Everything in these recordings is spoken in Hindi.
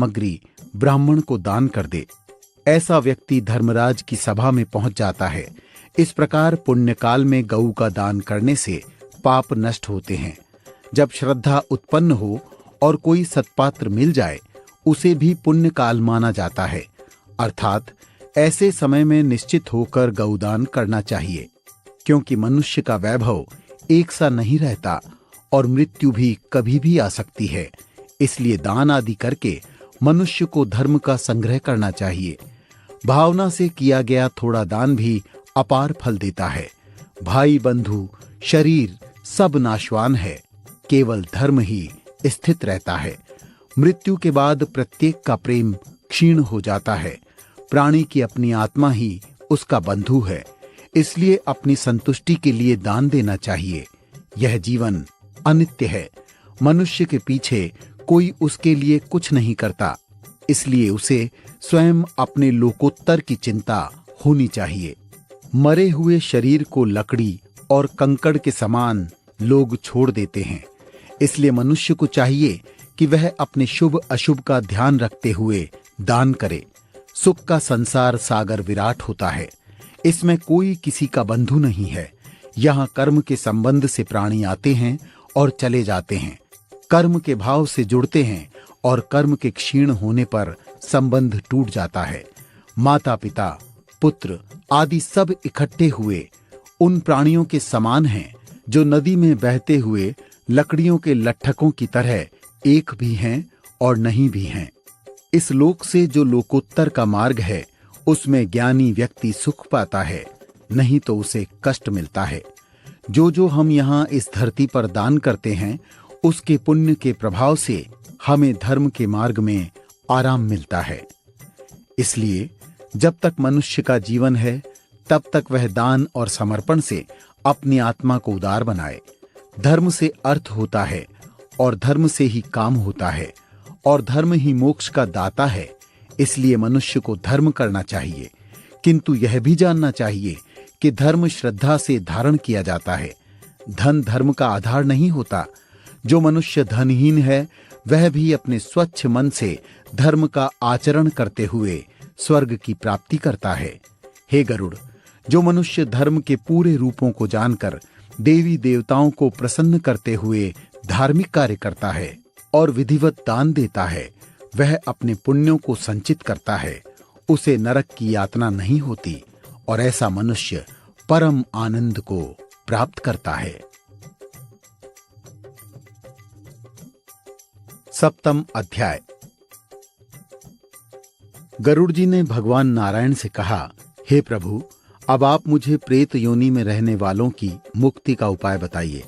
सामग्री ब्राह्मण को दान कर दे। ऐसा व्यक्ति धर्मराज की सभा में पहुंच जाता है। इस प्रकार पुण्यकाल में गऊ का दान करने से पाप नष्ट होते हैं। जब श्रद्धा उत्पन्न हो और कोई सत्पात्र मिल जाए, उसे भी पुण्यकाल माना जाता है। अर्थात ऐसे समय में निश्चित होकर गौदान करना चाहिए, क्योंकि मनुष्य का वैभव एक सा नहीं रहता और मृत्यु भी कभी भी आ सकती है। इसलिए दान आदि करके मनुष्य को धर्म का संग्रह करना चाहिए। भावना से किया गया थोड़ा दान भी अपार फल देता है। भाई बंधु शरीर सब नाशवान है, केवल धर्म ही स्थित रहता है। मृत्यु के बाद प्रत्येक का प्रेम क्षीण हो जाता है। प्राणी की अपनी आत्मा ही उसका बंधु है, इसलिए अपनी संतुष्टि के लिए दान देना चाहिए। यह जीवन अनित्य है। मनुष्य के पीछे कोई उसके लिए कुछ नहीं करता, इसलिए उसे स्वयं अपने लोकोत्तर की चिंता होनी चाहिए। मरे हुए शरीर को लकड़ी और कंकड़ के समान लोग छोड़ देते हैं। इसलिए मनुष्य को चाहिए कि वह अपने शुभ अशुभ का ध्यान रखते हुए दान करे। सुख का संसार सागर विराट होता है, इसमें कोई किसी का बंधु नहीं है। यहाँ कर्म के संबंध से प्राणी आते हैं और चले जाते हैं, कर्म के भाव से जुड़ते हैं और कर्म के क्षीण होने पर संबंध टूट जाता है। माता पिता पुत्र आदि सब इकट्ठे हुए उन प्राणियों के समान हैं जो नदी में बहते हुए लकड़ियों के लट्ठकों की तरह एक भी हैं और नहीं भी हैं। इस लोक से जो लोकोत्तर का मार्ग है, उसमें ज्ञानी व्यक्ति सुख पाता है, नहीं तो उसे कष्ट मिलता है। जो हम यहाँ इस धरती पर दान करते हैं, उसके पुण्य के प्रभाव से हमें धर्म के मार्ग में आराम मिलता है। इसलिए जब तक मनुष्य का जीवन है, तब तक वह दान और समर्पण से अपनी आत्मा को उदार बनाए। धर्म से अर्थ होता है और धर्म से ही काम होता है और धर्म ही मोक्ष का दाता है। इसलिए मनुष्य को धर्म करना चाहिए, किंतु यह भी जानना चाहिए कि धर्म श्रद्धा से धारण किया जाता है। धन धर्म का आधार नहीं होता। जो मनुष्य धनहीन है, वह भी अपने स्वच्छ मन से धर्म का आचरण करते हुए स्वर्ग की प्राप्ति करता है। हे गरुड़, जो मनुष्य धर्म के पूरे रूपों को जानकर देवी देवताओं को प्रसन्न करते हुए धार्मिक कार्य करता है और विधिवत दान देता है, वह अपने पुण्यों को संचित करता है। उसे नरक की यातना नहीं होती और ऐसा मनुष्य परम आनंद को प्राप्त करता है। सप्तम अध्याय। गरुड़ जी ने भगवान नारायण से कहा, हे प्रभु, अब आप मुझे प्रेत योनि में रहने वालों की मुक्ति का उपाय बताइए।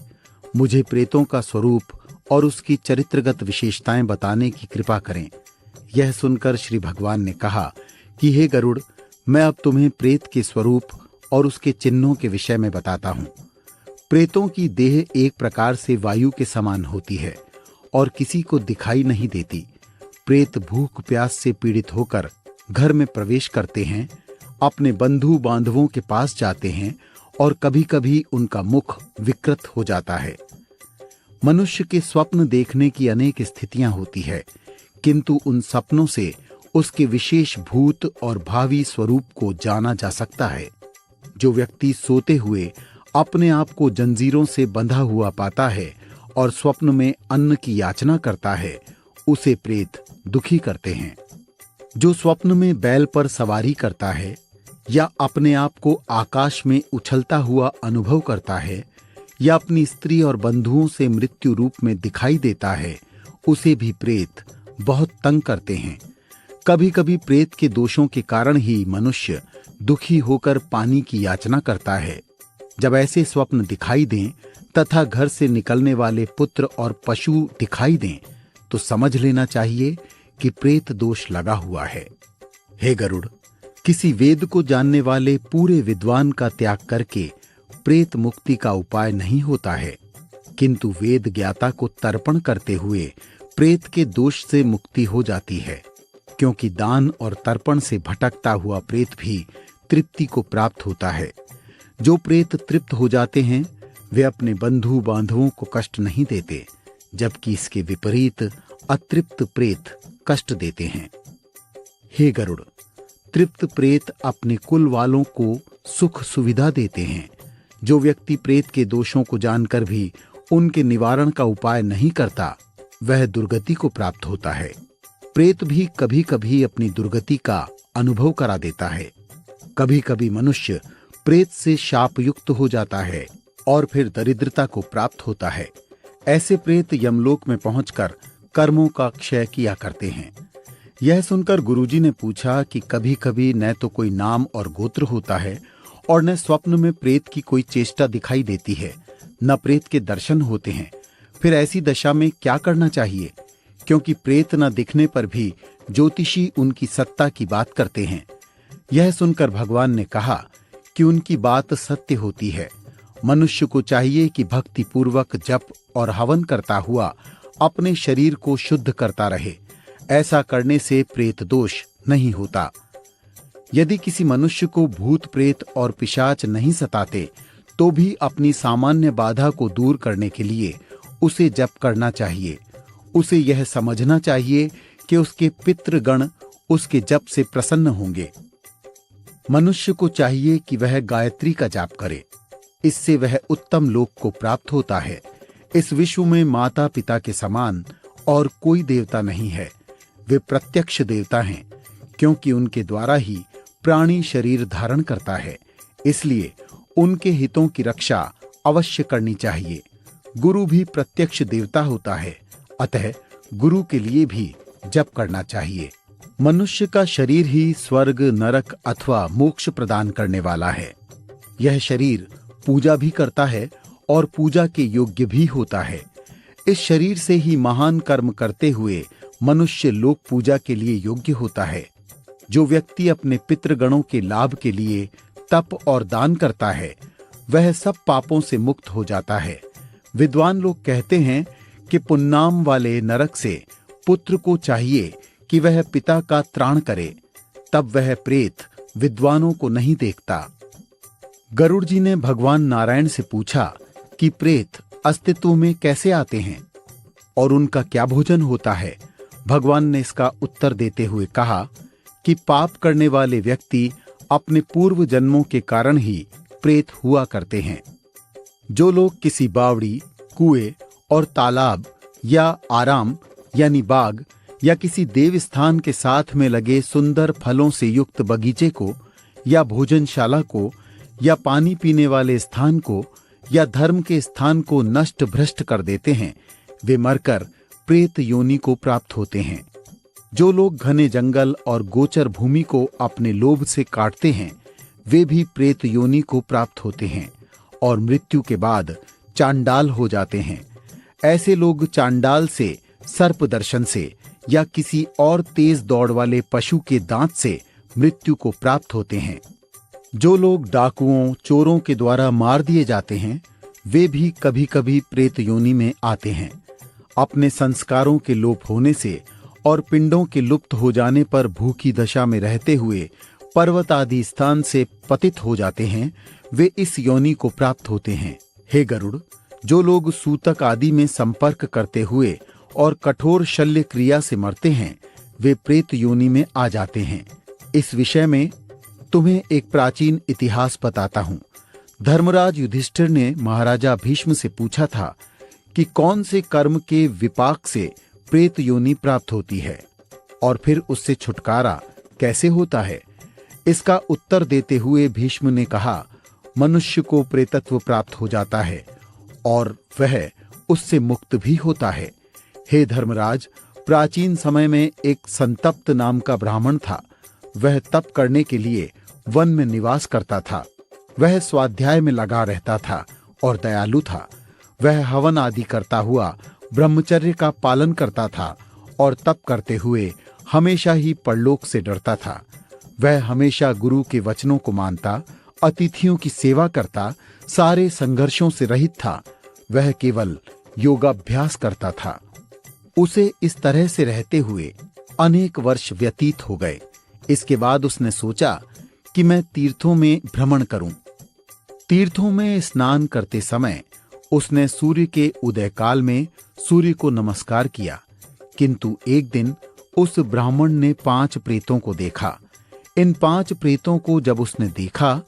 मुझे प्रेतों का स्वरूप और उसकी चरित्रगत विशेषताएं बताने की कृपा करें। यह सुनकर श्री भगवान ने कहा कि हे गरुड़, मैं अब तुम्हें प्रेत के स्वरूप और उसके चिन्हों के विषय में बताता हूं। प्रेतों की देह एक प्रकार से वायु के समान होती है और किसी को दिखाई नहीं देती। प्रेत भूख प्यास से पीड़ित होकर घर में प्रवेश करते हैं, अपने बंधु बांधवों के पास जाते हैं और कभी-कभी उनका मुख विकृत हो जाता है। मनुष्य के स्वप्न देखने की अनेक स्थितियां होती है, किंतु उन सपनों से उसके विशेष भूत और भावी स्वरूप को जाना जा सकता है। जो व्यक्ति सोते हुए अपने आप को जंजीरों से बंधा हुआ पाता है और स्वप्न में अन्न की याचना करता है, उसे प्रेत दुखी करते हैं। जो स्वप्न में बैल पर सवारी करता है या अपने आप को आकाश में उछलता हुआ अनुभव करता है या अपनी स्त्री और बंधुओं से मृत्यु रूप में दिखाई देता है, उसे भी प्रेत बहुत तंग करते हैं। कभी-कभी प्रेत के दोषों के कारण ही मनुष्य दुखी होकर पानी की याचना करता है। जब ऐसे स्वप्न दिखाई दें तथा घर से निकलने वाले पुत्र और पशु दिखाई दें, तो समझ लेना चाहिए कि प्रेत दोष लगा हुआ है। हे गरुड़, किसी वेद को जानने वाले पूरे विद्वान का त्याग करके प्रेत मुक्ति का उपाय नहीं होता है, किंतु वेद ज्ञाता को तर्पण करते हुए प्रेत के दोष से मुक्ति हो जाती है। क्योंकि दान और तर्पण से भटकता हुआ प्रेत भी तृप्ति को प्राप्त होता है। जो प्रेत तृप्त हो जाते हैं, वे अपने बंधु बांधवों को कष्ट नहीं देते, जबकि इसके विपरीत अतृप्त प्रेत कष्ट देते हैं। हे गरुड़, तृप्त प्रेत अपने कुल वालों को सुख सुविधा देते हैं। जो व्यक्ति प्रेत के दोषों को जानकर भी उनके निवारण का उपाय नहीं करता, वह दुर्गति को प्राप्त होता है। प्रेत भी कभी कभी अपनी दुर्गति का अनुभव करा देता है। कभी कभी मनुष्य प्रेत से शापयुक्त हो जाता है और फिर दरिद्रता को प्राप्त होता है। ऐसे प्रेत यमलोक में पहुंचकर कर्मों का क्षय किया करते हैं। यह सुनकर गुरुजी ने पूछा कि कभी कभी न तो कोई नाम और गोत्र होता है और न स्वप्न में प्रेत की कोई चेष्टा दिखाई देती है, न प्रेत के दर्शन होते हैं। फिर ऐसी दशा में क्या करना चाहिए? क्योंकि प्रेत न दिखने पर भी ज्योतिषी उनकी सत्ता की बात करते हैं। यह सुनकर भगवान ने कहा कि उनकी बात सत्य होती है। मनुष्य को चाहिए कि भक्ति पूर्वक जप और हवन करता हुआ अपने शरीर को शुद्ध करता रहे। ऐसा करने से प्रेत दोष नहीं होता। यदि किसी मनुष्य को भूत प्रेत और पिशाच नहीं सताते, तो भी अपनी सामान्य बाधा को दूर करने के लिए उसे जप करना चाहिए। उसे यह समझना चाहिए कि उसके पितृगण उसके जप से प्रसन्न होंगे। मनुष्य को चाहिए कि वह गायत्री का जाप करे। इससे वह उत्तम लोक को प्राप्त होता है। इस विश्व में माता पिता के समान और कोई देवता नहीं है। वे प्रत्यक्ष देवता हैं, क्योंकि उनके द्वारा ही प्राणी शरीर धारण करता है। इसलिए उनके हितों की रक्षा अवश्य करनी चाहिए। गुरु भी प्रत्यक्ष देवता होता है, अतः गुरु के लिए भी जप करना चाहिए। मनुष्य का शरीर ही स्वर्ग, नरक अथवा मोक्ष प्रदान करने वाला है। यह शरीर पूजा भी करता है और पूजा के योग्य भी होता है। इस शरीर से ही महान कर्म करते हुए मनुष्य लोक पूजा के लिए योग्य होता है। जो व्यक्ति अपने पितृगणों के लाभ के लिए तप और दान करता है, वह सब पापों से मुक्त हो जाता है। विद्वान लोग कहते हैं कि पुन्नाम वाले नरक से पुत्र को चाहिए कि वह पिता का त्राण करे, तब वह प्रेत विद्वानों को नहीं देखता। गरुड़ जी ने भगवान नारायण से पूछा कि प्रेत अस्तित्व में कैसे आते हैं और उनका क्या भोजन होता है। भगवान ने इसका उत्तर देते हुए कहा कि पाप करने वाले व्यक्ति अपने पूर्व जन्मों के कारण ही प्रेत हुआ करते हैं। जो लोग किसी बावड़ी, कुएं और तालाब या आराम यानी बाग या किसी देव स्थान के साथ में लगे सुंदर फलों से युक्त बगीचे को या भोजनशाला को या पानी पीने वाले स्थान को या धर्म के स्थान को नष्ट भ्रष्ट कर देते हैं, वे मरकर प्रेत योनि को प्राप्त होते हैं। जो लोग घने जंगल और गोचर भूमि को अपने लोभ से काटते हैं, वे भी प्रेत योनि को प्राप्त होते हैं और मृत्यु के बाद चांडाल हो जाते हैं। ऐसे लोग चांडाल से, सर्प दर्शन से या किसी और तेज दौड़ वाले पशु के दांत से मृत्यु को प्राप्त होते हैं। जो लोग डाकुओं, चोरों के द्वारा मार दिए जाते हैं, वे भी कभी कभी प्रेत योनि में आते हैं। अपने संस्कारों के लोप होने से और पिंडों के लुप्त हो जाने पर भूखी दशा में रहते हुए पर्वत आदि स्थान से पतित हो जाते हैं, वे इस योनि को प्राप्त होते हैं। हे गरुड़, जो लोग सूतक आदि में संपर्क करते हुए और कठोर शल्य क्रिया से मरते हैं, वे प्रेत योनि में आ जाते हैं। इस विषय में तुम्हें एक प्राचीन इतिहास बताता हूं। धर्मराज युधिष्ठिर ने महाराजा भीष्म से पूछा था कि कौन से कर्म के विपाक से प्रेत योनि प्राप्त होती है और फिर उससे छुटकारा कैसे होता है। इसका उत्तर देते हुए भीष्म ने कहा, मनुष्य को प्रेतत्व प्राप्त हो जाता है और वह उससे मुक्त भी होता है। हे धर्मराज, प्राचीन समय में एक संतप्त नाम का ब्राह्मण था। वह तप करने के लिए वन में निवास करता था। वह स्वाध्याय में लगा रहता था और दयालु था। वह हवन आदि करता हुआ ब्रह्मचर्य का पालन करता था और तप करते हुए हमेशा ही परलोक से डरता था। वह हमेशा गुरु के वचनों को मानता, अतिथियों की सेवा करता, सारे संघर्षों से रहित था। वह केवल योगाभ्यास करता था। उसे इस तरह से रहते हुए अनेक वर्ष व्यतीत हो गए। इसके बाद उसने सोचा कि मैं तीर्थों में भ्रमण करूं। तीर्थों में स्नान करते समय उसने सूर्य के उदय काल में सूर्य को नमस्कार किया, किंतु एक दिन उस ब्राह्मण ने 5 प्रेतों को देखा। इन 5 प्रेतों को जब उसने देखा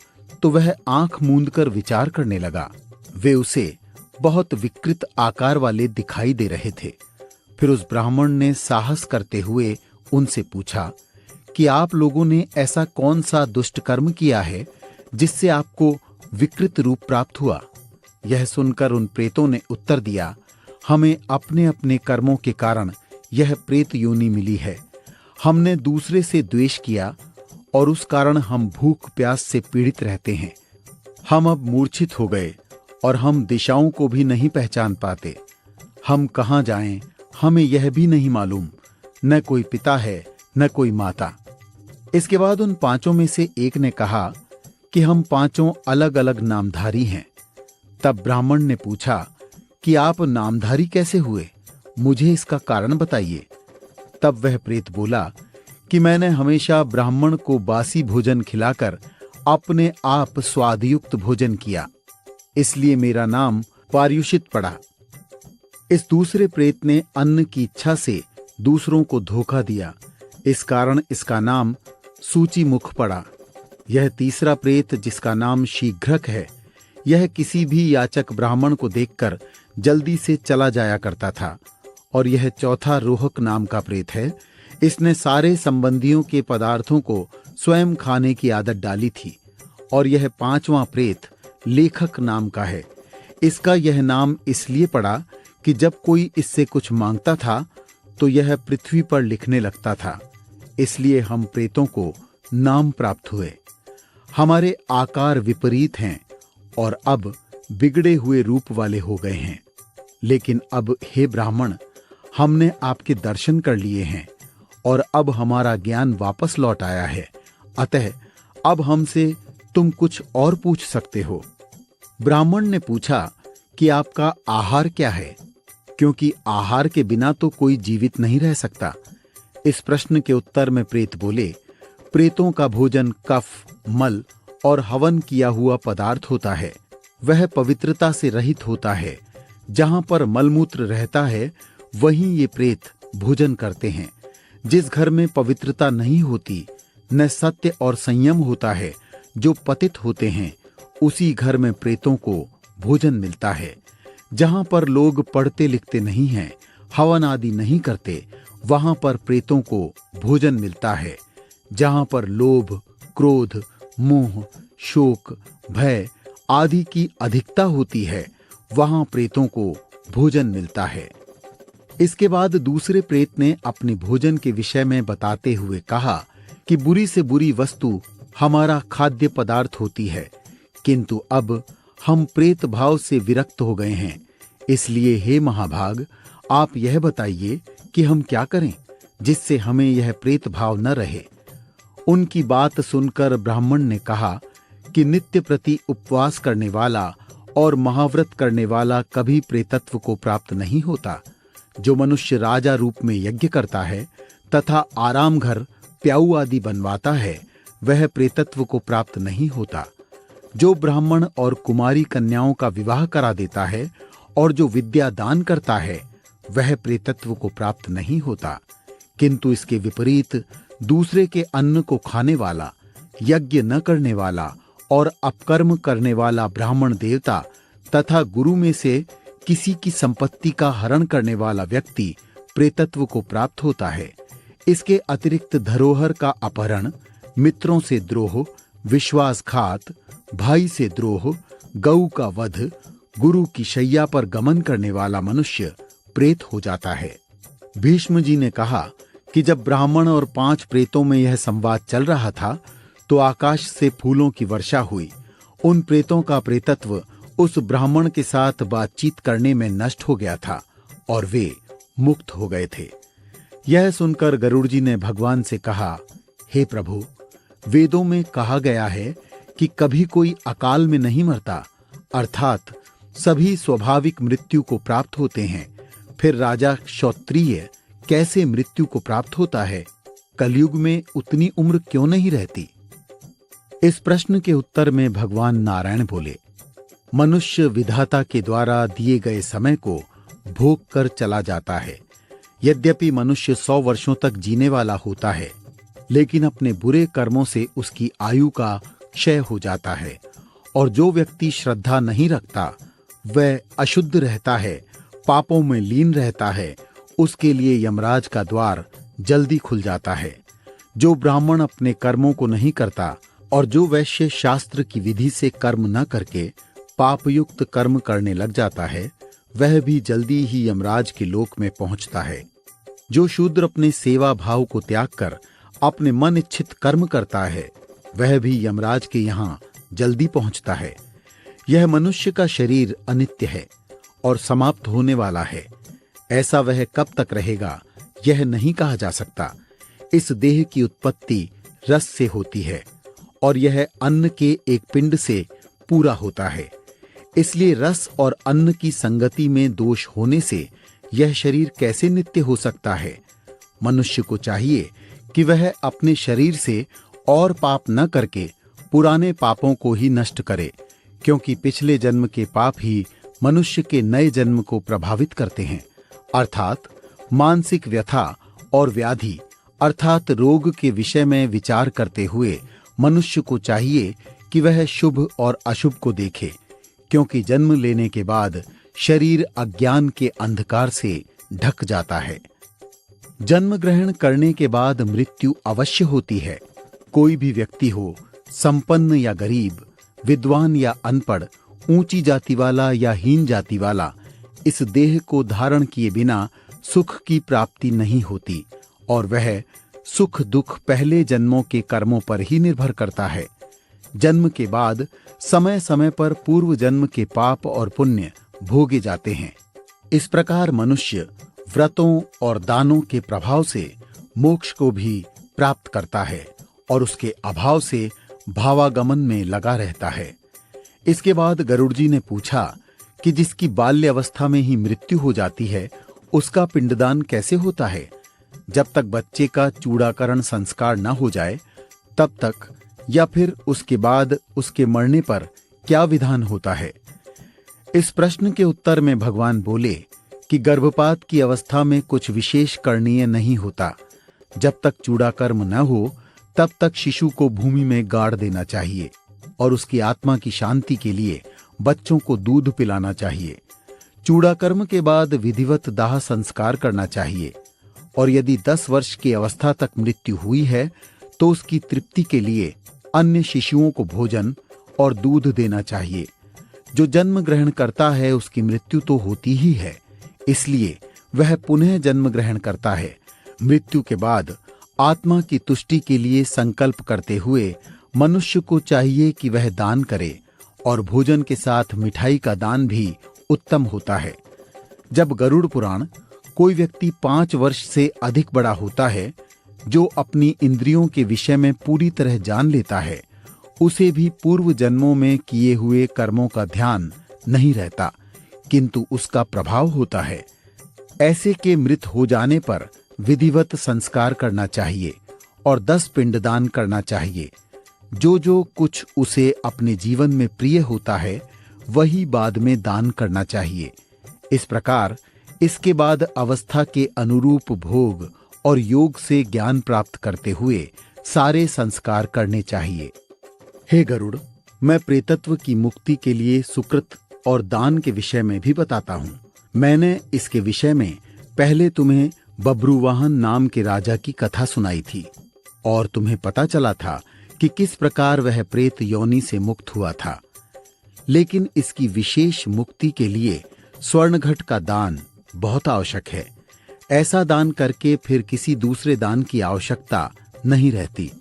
तो वह आंख मूंदकर विचार करने लगा। वे उसे बहुत विकृत आकार वाले दिखाई दे रहे थे। फिर उस ब्राह्मण ने साहस करते हुए उनसे पूछा कि आप लोगों ने ऐसा कौन सा दुष्ट कर्म किया है जिससे आपको विकृत रूप प्राप्त हुआ। यह सुनकर उन प्रेतों ने उत्तर दिया, हमें अपने अपने कर्मों के कारण यह प्रेत योनि मिली है। हमने दूसरे से द्वेष किया और उस कारण हम भूख प्यास से पीड़ित रहते हैं। हम अब मूर्छित हो गए और हम दिशाओं को भी नहीं पहचान पाते। हम कहाँ जाएं हमें यह भी नहीं मालूम। न कोई पिता है न कोई माता। इसके बाद उन 5 में से एक ने कहा कि हम 5 अलग अलग नामधारी हैं। तब ब्राह्मण ने पूछा कि आप नामधारी कैसे हुए, मुझे इसका कारण बताइए। तब वह प्रेत बोला कि मैंने हमेशा ब्राह्मण को बासी भोजन खिलाकर अपने आप स्वादयुक्त भोजन किया, इसलिए मेरा नाम पार्युषित पड़ा। इस दूसरे प्रेत ने अन्न की इच्छा से दूसरों को धोखा दिया, इस कारण इसका नाम सूचिमुख पड़ा। यह तीसरा प्रेत जिसका नाम शीघ्रक है, यह किसी भी याचक ब्राह्मण को देखकर जल्दी से चला जाया करता था। और यह चौथा रोहक नाम का प्रेत है। इसने सारे संबंधियों के पदार्थों को स्वयं खाने की आदत डाली थी। और यह 5वां प्रेत लेखक नाम का है। इसका यह नाम इसलिए पड़ा कि जब कोई इससे कुछ मांगता था तो यह पृथ्वी पर लिखने लगता था, इसलिए हम प्रेतों को नाम प्राप्त हुए। हमारे आकार विपरीत हैं और अब बिगड़े हुए रूप वाले हो गए हैं। लेकिन अब हे ब्राह्मण, हमने आपके दर्शन कर लिए हैं और अब हमारा ज्ञान वापस लौट आया है। अतः अब हमसे तुम कुछ और पूछ सकते हो। ब्राह्मण ने पूछा कि आपका आहार क्या है, क्योंकि आहार के बिना तो कोई जीवित नहीं रह सकता। इस प्रश्न के उत्तर में प्रेत बोले, प्रेतों का भोजन कफ, मल और हवन किया हुआ पदार्थ होता है। वह पवित्रता से रहित होता है। जहां पर मलमूत्र रहता है वहीं ये प्रेत भोजन करते हैं। जिस घर में पवित्रता नहीं होती, न सत्य और संयम होता है, जो पतित होते हैं, उसी घर में प्रेतों को भोजन मिलता है। जहां पर लोग पढ़ते लिखते नहीं हैं, हवन आदि नहीं करते, वहां पर प्रेतों को भोजन मिलता है। जहां पर लोभ, क्रोध, मोह, शोक, भय आदि की अधिकता होती है, वहां प्रेतों को भोजन मिलता है। इसके बाद दूसरे प्रेत ने अपने भोजन के विषय में बताते हुए कहा कि बुरी से बुरी वस्तु हमारा खाद्य पदार्थ होती है, किंतु अब हम प्रेत भाव से विरक्त हो गए हैं। इसलिए हे महाभाग, आप यह बताइए कि हम क्या करें जिससे हमें यह प्रेत भाव न रहे। उनकी बात सुनकर ब्राह्मण ने कहा कि नित्य प्रति उपवास करने वाला और महाव्रत करने वाला कभी प्रेतत्व को प्राप्त नहीं होता। जो मनुष्य राजा रूप में यज्ञ करता है तथा आराम घर, प्याऊ आदि बनवाता है, वह प्रेतत्व को प्राप्त नहीं होता। जो ब्राह्मण और कुमारी कन्याओं का विवाह करा देता है और जो विद्या दान करता है, वह प्रेतत्व को प्राप्त नहीं होता। किंतु इसके विपरीत दूसरे के अन्न को खाने वाला, यज्ञ न करने वाला और अपकर्म करने वाला ब्राह्मण देवता तथा गुरु में से किसी की संपत्ति का हरण करने वाला व्यक्ति प्रेतत्व को प्राप्त होता है। इसके अतिरिक्त धरोहर का अपहरण, मित्रों से द्रोह, विश्वासघात, भाई से द्रोह, गऊ का वध, गुरु की शैया पर गमन करने वाला मनुष्य प्रेत हो जाता है। भीष्म जी ने कहा कि जब ब्राह्मण और 5 प्रेतों में यह संवाद चल रहा था तो आकाश से फूलों की वर्षा हुई। उन प्रेतों का प्रेतत्व उस ब्राह्मण के साथ बातचीत करने में नष्ट हो गया था और वे मुक्त हो गए थे। यह सुनकर गरुड़ जी ने भगवान से कहा, हे प्रभु, वेदों में कहा गया है कि कभी कोई अकाल में नहीं मरता, अर्थात सभी स्वाभाविक मृत्यु को प्राप्त होते हैं। फिर राजा क्षत्रिय कैसे मृत्यु को प्राप्त होता है? कलयुग में उतनी उम्र क्यों नहीं रहती? इस प्रश्न के उत्तर में भगवान नारायण बोले, मनुष्य विधाता के द्वारा दिए गए समय को भोग कर चला जाता है। यद्यपि मनुष्य 100 वर्षों तक जीने वाला होता है, लेकिन अपने बुरे कर्मों से उसकी आयु का क्षय हो जाता है। और जो व्यक्ति श्रद्धा नहीं रखता, वह अशुद्ध रहता है, पापों में लीन रहता है, उसके लिए यमराज का द्वार जल्दी खुल जाता है। जो ब्राह्मण अपने कर्मों को नहीं करता और जो वैश्य शास्त्र की विधि से कर्म न करके पापयुक्त कर्म करने लग जाता है, वह भी जल्दी ही यमराज के लोक में पहुंचता है। जो शूद्र अपने सेवा भाव को त्याग कर अपने मन इच्छित कर्म करता है, वह भी यमराज के यहाँ जल्दी पहुंचता है। यह मनुष्य का शरीर अनित्य है और समाप्त होने वाला है। ऐसा वह कब तक रहेगा, यह नहीं कहा जा सकता। इस देह की उत्पत्ति रस से होती है और यह अन्न के एक पिंड से पूरा होता है। इसलिए रस और अन्न की संगति में दोष होने से यह शरीर कैसे नित्य हो सकता है। मनुष्य को चाहिए कि वह अपने शरीर से और पाप न करके पुराने पापों को ही नष्ट करे, क्योंकि पिछले जन्म के पाप ही मनुष्य के नए जन्म को प्रभावित करते हैं। अर्थात मानसिक व्यथा और व्याधि अर्थात रोग के विषय में विचार करते हुए मनुष्य को चाहिए कि वह शुभ और अशुभ को देखे, क्योंकि जन्म लेने के बाद शरीर अज्ञान के अंधकार से ढक जाता है। जन्म ग्रहण करने के बाद मृत्यु अवश्य होती है। कोई भी व्यक्ति हो, संपन्न या गरीब, विद्वान या अनपढ़, ऊंची जाति वाला या हीन जाति वाला, इस देह को धारण किए बिना सुख की प्राप्ति नहीं होती और वह सुख दुख पहले जन्मों के कर्मों पर ही निर्भर करता है। जन्म के बाद समय समय पर पूर्व जन्म के पाप और पुण्य भोगे जाते हैं। इस प्रकार मनुष्य व्रतों और दानों के प्रभाव से मोक्ष को भी प्राप्त करता है और उसके अभाव से भावागमन में लगा रहता है। इसके बाद गरुड़ जी ने पूछा कि जिसकी बाल्य अवस्था में ही मृत्यु हो जाती है, उसका पिंडदान कैसे होता है? जब तक बच्चे का चूड़ाकरण संस्कार न हो जाए तब तक, या फिर उसके बाद उसके मरने पर क्या विधान होता है? इस प्रश्न के उत्तर में भगवान बोले कि गर्भपात की अवस्था में कुछ विशेष करणीय नहीं होता। जब तक चूड़ाकर्म न हो तब तक शिशु को भूमि में गाड़ देना चाहिए और उसकी आत्मा की शांति के लिए बच्चों को दूध पिलाना चाहिए। चूड़ाकर्म के बाद विधिवत दाह संस्कार करना चाहिए और यदि 10 वर्ष की अवस्था तक मृत्यु हुई है तो उसकी तृप्ति के लिए अन्य शिशुओं को भोजन और दूध देना चाहिए। जो जन्म ग्रहण करता है उसकी मृत्यु तो होती ही है, इसलिए वह पुनः जन्म ग्रहण करता है। मृत्यु के बाद आत्मा की तुष्टि के लिए संकल्प करते हुए मनुष्य को चाहिए कि वह दान करे और भोजन के साथ मिठाई का दान भी उत्तम होता है। जब गरुड़ पुराण कोई व्यक्ति 5 वर्ष से अधिक बड़ा होता है, जो अपनी इंद्रियों के विषय में पूरी तरह जान लेता है, उसे भी पूर्व जन्मों में किए हुए कर्मों का ध्यान नहीं रहता, किंतु उसका प्रभाव होता है। ऐसे के मृत हो जाने पर विधिवत संस्कार करना चाहिए और 10 पिंडदान करना चाहिए। जो कुछ उसे अपने जीवन में प्रिय होता है वही बाद में दान करना चाहिए। इस प्रकार इसके बाद अवस्था के अनुरूप भोग और योग से ज्ञान प्राप्त करते हुए सारे संस्कार करने चाहिए। हे गरुड़, मैं प्रेतत्व की मुक्ति के लिए सुकृत और दान के विषय में भी बताता हूँ। मैंने इसके विषय में पहले तुम्हें बब्रुवाहन नाम के राजा की कथा सुनाई थी और तुम्हें पता चला था कि किस प्रकार वह प्रेत योनि से मुक्त हुआ था। लेकिन इसकी विशेष मुक्ति के लिए स्वर्णघट का दान बहुत आवश्यक है। ऐसा दान करके फिर किसी दूसरे दान की आवश्यकता नहीं रहती।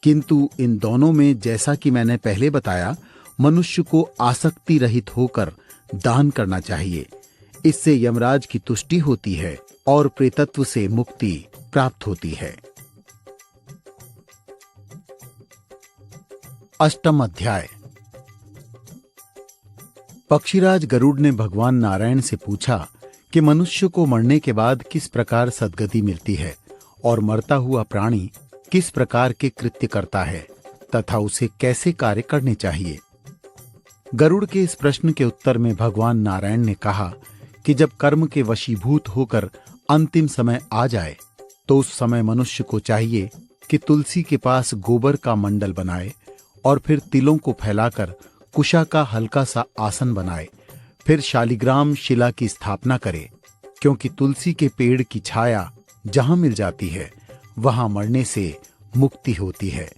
किंतु इन दोनों में, जैसा कि मैंने पहले बताया, मनुष्य को आसक्ति रहित होकर दान करना चाहिए। इससे यमराज की तुष्टि होती है और प्रेतत्व से मुक्ति प्राप्त होती है। 8वां अध्याय। पक्षीराज गरुड़ ने भगवान नारायण से पूछा कि मनुष्य को मरने के बाद किस प्रकार सद्गति मिलती है और मरता हुआ प्राणी किस प्रकार के कृत्य करता है तथा उसे कैसे कार्य करने चाहिए। गरुड़ के इस प्रश्न के उत्तर में भगवान नारायण ने कहा कि जब कर्म के वशीभूत होकर अंतिम समय आ जाए तो उस समय मनुष्य को चाहिए कि तुलसी के पास गोबर का मंडल बनाए और फिर तिलों को फैलाकर कुशा का हल्का सा आसन बनाए, फिर शालिग्राम शिला की स्थापना करे, क्योंकि तुलसी के पेड़ की छाया जहां मिल जाती है वहां मरने से मुक्ति होती है।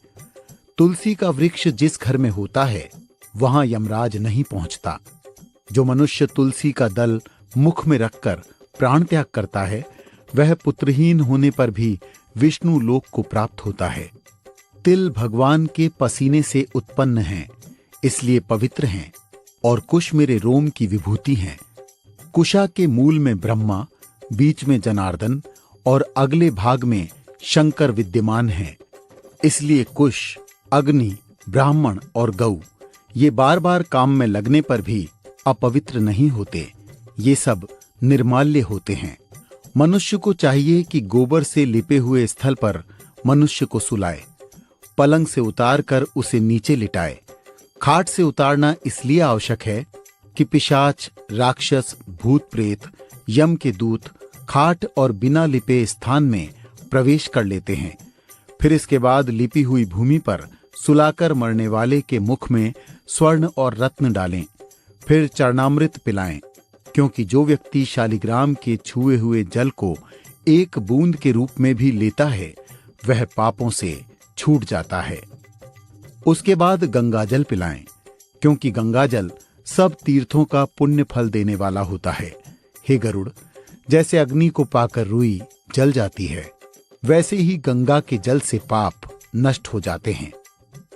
तुलसी का वृक्ष जिस घर में होता है वहां यमराज नहीं पहुंचता। जो मनुष्य तुलसी का दल मुख में रखकर प्राण त्याग करता है वह पुत्रहीन होने पर भी विष्णु लोक को प्राप्त होता है। तिल भगवान के पसीने से उत्पन्न हैं, इसलिए पवित्र हैं, और कुश मेरे रोम की विभूति हैं। कुशा के मूल में ब्रह्मा, बीच में जनार्दन और अगले भाग में शंकर विद्यमान हैं। इसलिए कुश, अग्नि, ब्राह्मण और गौ ये बार बार काम में लगने पर भी अपवित्र नहीं होते, ये सब निर्माल्य होते हैं। मनुष्य को चाहिए कि गोबर से लिपे हुए स्थल पर मनुष्य को सुलाए, पलंग से उतार कर उसे नीचे लिटाए। खाट से उतारना इसलिए आवश्यक है कि पिशाच, राक्षस, भूत प्रेत, यम के दूत खाट और बिना लिपे स्थान में प्रवेश कर लेते हैं। फिर इसके बाद लिपी हुई भूमि पर सुलाकर मरने वाले के मुख में स्वर्ण और रत्न डालें, फिर चरणामृत पिलाएं, क्योंकि जो व्यक्ति शालिग्राम के छुए हुए जल को एक बूंद के रूप में भी लेता है वह पापों से छूट जाता है। उसके बाद गंगाजल पिलाएं, क्योंकि गंगाजल सब तीर्थों का पुण्य फल देने वाला होता है। हे गरुड़, जैसे अग्नि को पाकर रुई जल जाती है, वैसे ही गंगा के जल से पाप नष्ट हो जाते हैं।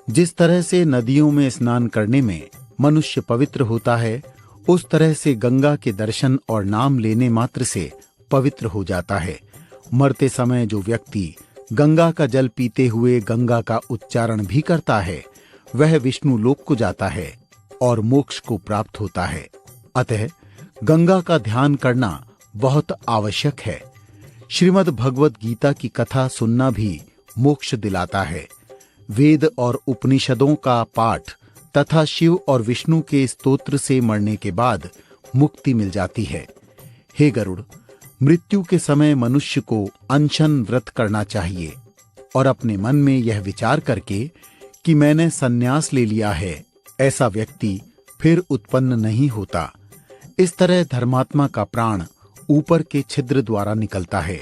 जिस तरह से नदियों में स्नान करने में मनुष्य पवित्र होता है, उस तरह से गंगा के दर्शन और नाम लेने मात्र से पवित्र हो जाता है। मरते समय जो व्यक्ति गंगा का जल पीते हुए गंगा का उच्चारण भी करता है वह विष्णु लोक को जाता है और मोक्ष को प्राप्त होता है। अतः गंगा का ध्यान करना बहुत आवश्यक है। श्रीमद् भगवत गीता की कथा सुनना भी मोक्ष दिलाता है। वेद और उपनिषदों का पाठ तथा शिव और विष्णु के स्तोत्र से मरने के बाद मुक्ति मिल जाती है। हे गरुड़, मृत्यु के समय मनुष्य को अनशन व्रत करना चाहिए और अपने मन में यह विचार करके कि मैंने संन्यास ले लिया है, ऐसा व्यक्ति फिर उत्पन्न नहीं होता। इस तरह धर्मात्मा का प्राण ऊपर के छिद्र द्वारा निकलता है।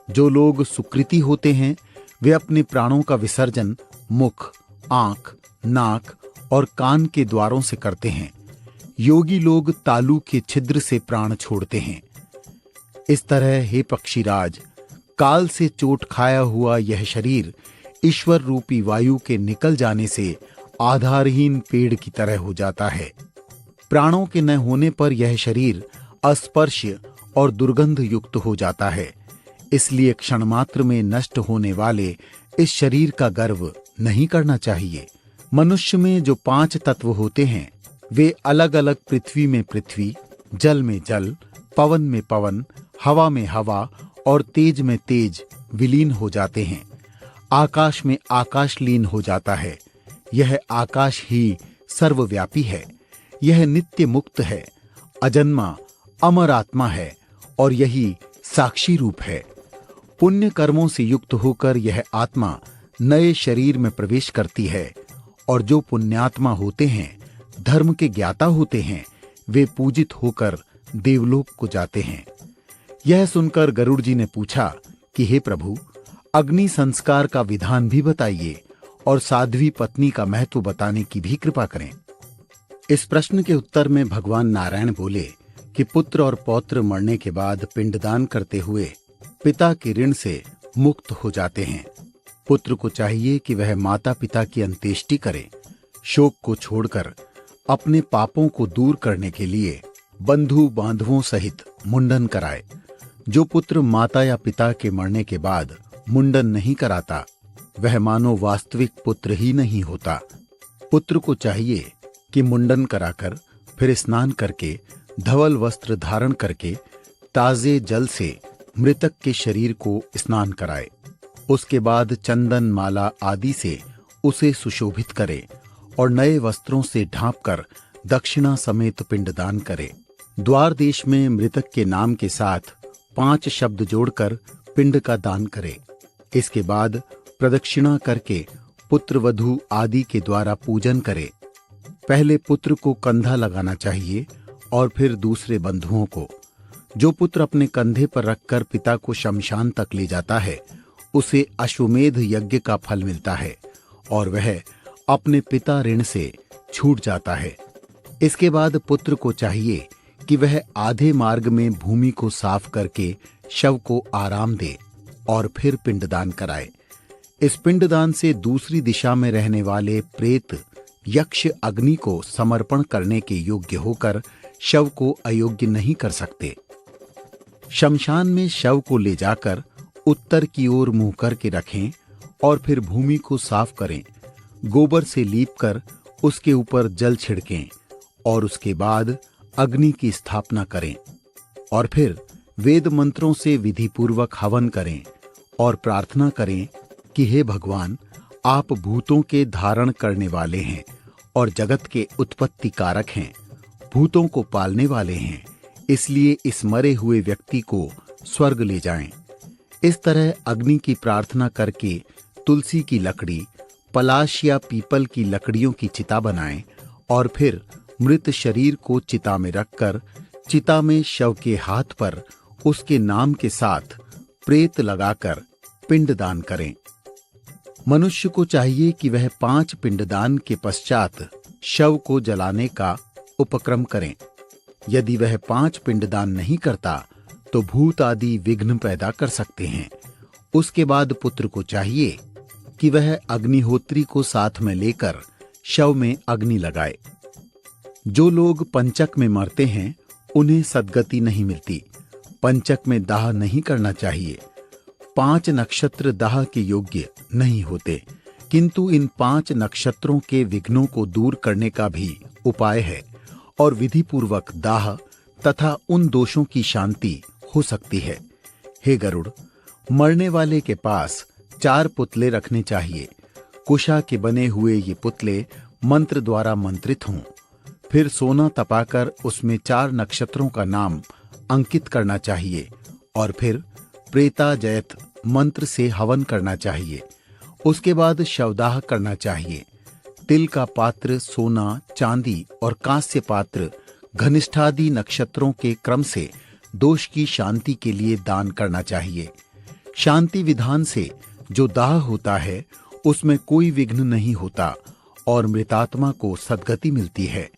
जो लोग सुकृति होते हैं वे अपने प्राणों का विसर्जन मुख, आंख, नाक और कान के द्वारों से करते हैं। योगी लोग तालू के छिद्र से प्राण छोड़ते हैं। इस तरह हे पक्षीराज, काल से चोट खाया हुआ यह शरीर ईश्वर रूपी वायु के निकल जाने से आधारहीन पेड़ की तरह हो जाता है। प्राणों के न होने पर यह शरीर अस्पर्श्य और दुर्गंध युक्त हो जाता है। इसलिए क्षण मात्र में नष्ट होने वाले इस शरीर का गर्व नहीं करना चाहिए। मनुष्य में जो 5 तत्व होते हैं वे अलग अलग पृथ्वी में पृथ्वी, जल में जल, पवन में पवन, हवा में हवा और तेज में तेज विलीन हो जाते हैं। आकाश में आकाश लीन हो जाता है। यह आकाश ही सर्वव्यापी है। यह नित्य मुक्त है, अजन्मा, अमर आत्मा है और यही साक्षी रूप है। पुण्य कर्मों से युक्त होकर यह आत्मा नए शरीर में प्रवेश करती है और जो पुण्यात्मा होते हैं, धर्म के ज्ञाता होते हैं, वे पूजित होकर देवलोक को जाते हैं। यह सुनकर गरुड़ जी ने पूछा कि हे प्रभु, अग्नि संस्कार का विधान भी बताइए और साध्वी पत्नी का महत्व बताने की भी कृपा करें। इस प्रश्न के उत्तर में भगवान नारायण बोले कि पुत्र और पौत्र मरने के बाद पिंडदान करते हुए पिता के ऋण से मुक्त हो जाते हैं। पुत्र को चाहिए कि वह माता पिता की अंत्येष्टि करे, शोक को छोड़कर अपने पापों को दूर करने के लिए बंधु बांधवों सहित मुंडन कराए। जो पुत्र माता या पिता के मरने के बाद मुंडन नहीं कराता वह मानो वास्तविक पुत्र ही नहीं होता। पुत्र को चाहिए कि मुंडन कराकर फिर स्नान करके धवल वस्त्र धारण करके ताजे जल से मृतक के शरीर को स्नान कराए। उसके बाद चंदन, माला आदि से उसे सुशोभित करे और नए वस्त्रों से ढांपकर दक्षिणा समेत पिंडदान करे। द्वार देश में मृतक के नाम के साथ 5 शब्द जोड़कर पिंड का दान करे। इसके बाद प्रदक्षिणा करके पुत्र वधू आदि के द्वारा पूजन करे। पहले पुत्र को कंधा लगाना चाहिए और फिर दूसरे बंधुओं को। जो पुत्र अपने कंधे पर रखकर पिता को शमशान तक ले जाता है उसे अश्वमेध यज्ञ का फल मिलता है और वह अपने पिता ऋण से छूट जाता है। इसके बाद पुत्र को चाहिए कि वह आधे मार्ग में भूमि को साफ करके शव को आराम दे और फिर पिंडदान कराए। इस पिंडदान से दूसरी दिशा में रहने वाले प्रेत यक्ष अग्नि को समर्पण करने के योग्य होकर शव को अयोग्य नहीं कर सकते। शमशान में शव को ले जाकर उत्तर की ओर मुंह करके रखें और फिर भूमि को साफ करें। गोबर से लीपकर उसके ऊपर जल छिड़कें और उसके बाद अग्नि की स्थापना करें और फिर वेद मंत्रों से विधिपूर्वक हवन करें और प्रार्थना करें कि हे भगवान, आप भूतों के धारण करने वाले हैं और जगत के उत्पत्ति कारक हैं, भूतों को पालने वाले हैं, इसलिए इस मरे हुए व्यक्ति को स्वर्ग ले जाएं। इस तरह अग्नि की प्रार्थना करके तुलसी की लकड़ी, पलाश या पीपल की लकड़ियों की चिता बनाएं और फिर मृत शरीर को चिता में रखकर चिता में शव के हाथ पर उसके नाम के साथ प्रेत लगाकर पिंडदान करें। मनुष्य को चाहिए कि वह 5 पिंडदान के पश्चात शव को जलाने का उपक्रम करें। यदि वह 5 पिंडदान नहीं करता तो भूत आदि विघ्न पैदा कर सकते हैं। उसके बाद पुत्र को चाहिए कि वह अग्निहोत्री को साथ में लेकर शव में अग्नि लगाए। जो लोग पंचक में मरते हैं उन्हें सद्गति नहीं मिलती। पंचक में दाह नहीं करना चाहिए। 5 नक्षत्र दाह के योग्य नहीं होते, किंतु इन 5 नक्षत्रों के विघ्नों को दूर करने का भी उपाय है और विधिपूर्वक दाह तथा उन दोषों की शांति हो सकती है। हे गरुड़, मरने वाले के पास 4 पुतले रखने चाहिए। कुशा के बने हुए ये पुतले मंत्र द्वारा मंत्रित हों। फिर सोना तपाकर उसमें 4 नक्षत्रों का नाम अंकित करना चाहिए और फिर प्रेता जयत मंत्र से हवन करना चाहिए। उसके बाद शवदाह करना चाहिए। तिल का पात्र, सोना, चांदी और कांस्य पात्र घनिष्ठादि नक्षत्रों के क्रम से दोष की शांति के लिए दान करना चाहिए। शांति विधान से जो दाह होता है उसमें कोई विघ्न नहीं होता और मृतात्मा को सद्गति मिलती है।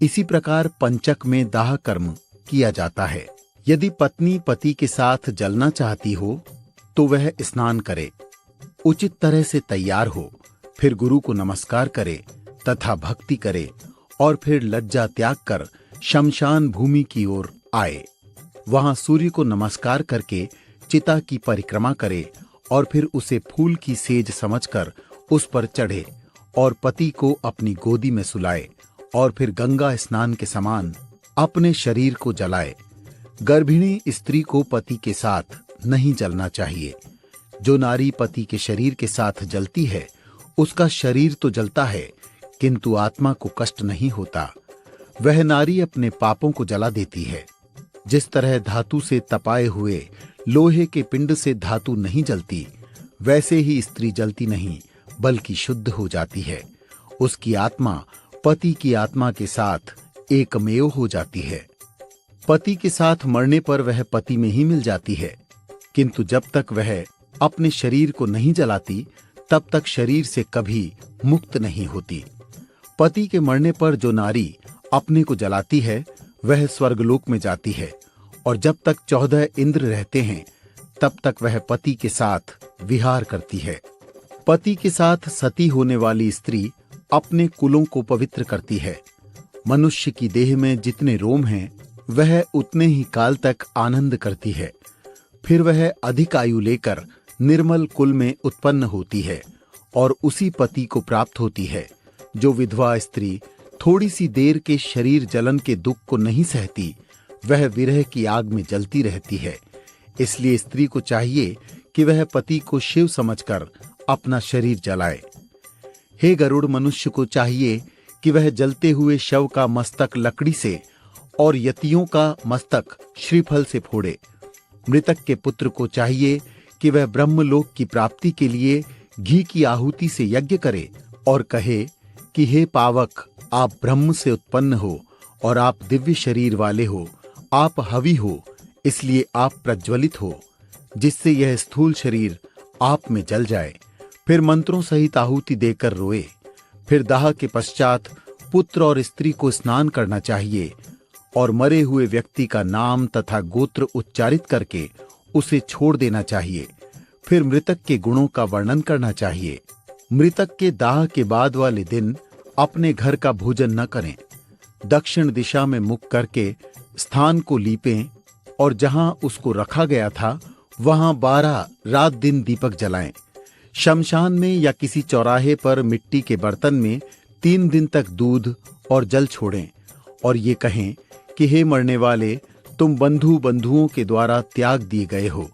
इसी प्रकार पंचक में दाह कर्म किया जाता है। यदि पत्नी पति के साथ जलना चाहती हो तो वह स्नान करे, उचित तरह से तैयार हो, फिर गुरु को नमस्कार करे तथा भक्ति करे और फिर लज्जा त्याग कर शमशान भूमि की ओर आए। वहां सूर्य को नमस्कार करके चिता की परिक्रमा करे और फिर उसे फूल की सेज समझकर उस पर चढ़े और पति को अपनी गोदी में सुलाए और फिर गंगा स्नान के समान अपने शरीर को जलाए। गर्भिणी स्त्री को पति के साथ नहीं जलना चाहिए। जो नारी पति के शरीर के साथ जलती है उसका शरीर तो जलता है किंतु आत्मा को कष्ट नहीं होता। वह नारी अपने पापों को जला देती है। जिस तरह धातु से तपाए हुए लोहे के पिंड से धातु नहीं जलती, वैसे ही स्त्री जलती नहीं बल्कि शुद्ध हो जाती है। उसकी आत्मा पति की आत्मा के साथ एकमेव हो जाती है। पति के साथ मरने पर वह पति में ही मिल जाती है, किंतु जब तक वह अपने शरीर को नहीं जलाती तब तक शरीर से कभी मुक्त नहीं होती। पति के मरने पर जो नारी अपने को जलाती है वह स्वर्गलोक में जाती है और जब तक 14 इंद्र रहते हैं तब तक वह पति के साथ विहार करती है। पति के साथ सती होने वाली स्त्री अपने कुलों को पवित्र करती है। मनुष्य की देह में जितने रोम हैं वह उतने ही काल तक आनंद करती है। फिर वह अधिक आयु लेकर निर्मल कुल में उत्पन्न होती है और उसी पति को प्राप्त होती है। जो विधवा स्त्री थोड़ी सी देर के शरीर जलन के दुख को नहीं सहती, वह विरह की आग में जलती रहती है। इसलिए स्त्री को चाहिए कि वह पति को शिव समझकर अपना शरीर जलाए। हे गरुड़, मनुष्य को चाहिए कि वह जलते हुए शव का मस्तक लकड़ी से और यतियों का मस्तक श्रीफल से फोड़े मृतक के पुत्र को चाहिए कि वह ब्रह्मलोक की प्राप्ति के लिए घी की आहुति से यज्ञ करे और कहे कि हे पावक, आप ब्रह्म से उत्पन्न हो और आप दिव्य शरीर वाले हो, आप हवि हो, इसलिए आप प्रज्वलित हो, जिससे यह स्थूल शरीर आप में जल जाए। फिर मंत्रों सहित आहुति देकर रोए। फिर दाह के पश्चात पुत्र और स्त्री को स्नान करना चाहिए और मरे हुए व्यक्ति का नाम तथा गोत्र उच्चारित करके उसे छोड़ देना चाहिए। फिर मृतक के गुणों का वर्णन करना चाहिए। मृतक के दाह के बाद वाले दिन अपने घर का भोजन न करें। दक्षिण दिशा में मुख करके स्थान को लीपें और जहां उसको रखा गया था वहां 12 रात दिन दीपक जलाएं। शमशान में या किसी चौराहे पर मिट्टी के बर्तन में 3 दिन तक दूध और जल छोड़ें और ये कहें कि हे मरने वाले, तुम बंधुओं के द्वारा त्याग दिए गए हो।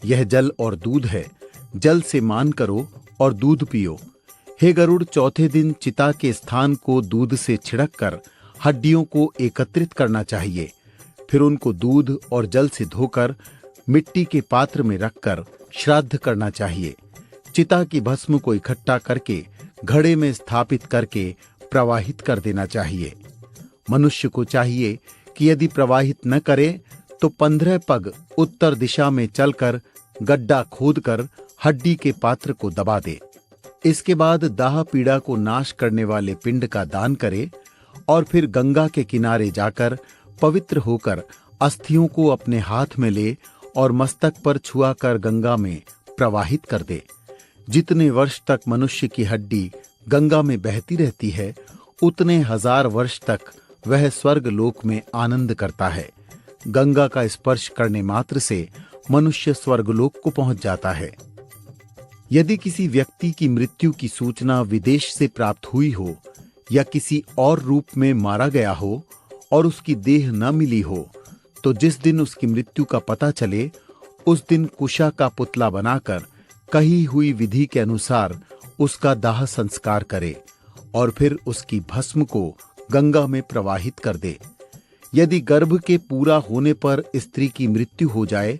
यह जल और दूध है, जल से मान करो और दूध पियो। हे गरुड़, चौथे दिन चिता के स्थान को दूध से छिड़क कर हड्डियों को एकत्रित करना चाहिए। फिर उनको दूध और जल से धोकर मिट्टी के पात्र में रखकर श्राद्ध करना चाहिए। चिता की भस्म को इकट्ठा करके घड़े में स्थापित करके प्रवाहित कर देना चाहिए। मनुष्य को चाहिए कि यदि प्रवाहित न करे तो 15 पग उत्तर दिशा में चलकर गड्ढा खोदकर हड्डी के पात्र को दबा दे। इसके बाद दाह पीड़ा को नाश करने वाले पिंड का दान करे और फिर गंगा के किनारे जाकर पवित्र होकर अस्थियों को अपने हाथ में ले और मस्तक पर छुआ कर गंगा में प्रवाहित कर दे। जितने वर्ष तक मनुष्य की हड्डी गंगा में बहती रहती है, उतने 1000 वर्ष तक वह स्वर्ग लोक में आनंद करता है। गंगा का स्पर्श करने मात्र से मनुष्य स्वर्गलोक को पहुंच जाता है। यदि किसी व्यक्ति की मृत्यु की सूचना विदेश से प्राप्त हुई हो या किसी और रूप में मारा गया हो और उसकी देह न मिली हो, तो जिस दिन उसकी मृत्यु का पता चले उस दिन कुशा का पुतला बनाकर कही हुई विधि के अनुसार उसका दाह संस्कार करे और फिर उसकी भस्म को गंगा में प्रवाहित कर दे। यदि गर्भ के पूरा होने पर स्त्री की मृत्यु हो जाए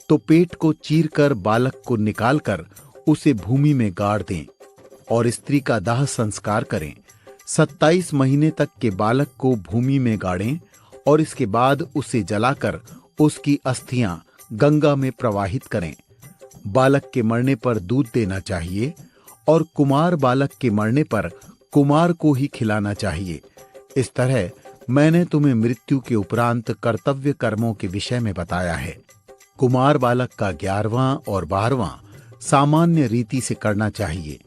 तो पेट को चीरकर बालक को निकालकर उसे भूमि में गाड़ दें और स्त्री का दाह संस्कार करें। 27 महीने तक के बालक को भूमि में गाड़ें और इसके बाद उसे जलाकर उसकी अस्थियां गंगा में प्रवाहित करें। बालक के मरने पर दूध देना चाहिए और कुमार बालक के मरने पर कुमार को ही खिलाना चाहिए। इस तरह मैंने तुम्हें मृत्यु के उपरांत कर्तव्य कर्मों के विषय में बताया है। कुमार बालक का 11वां और 12वां सामान्य रीति से करना चाहिए।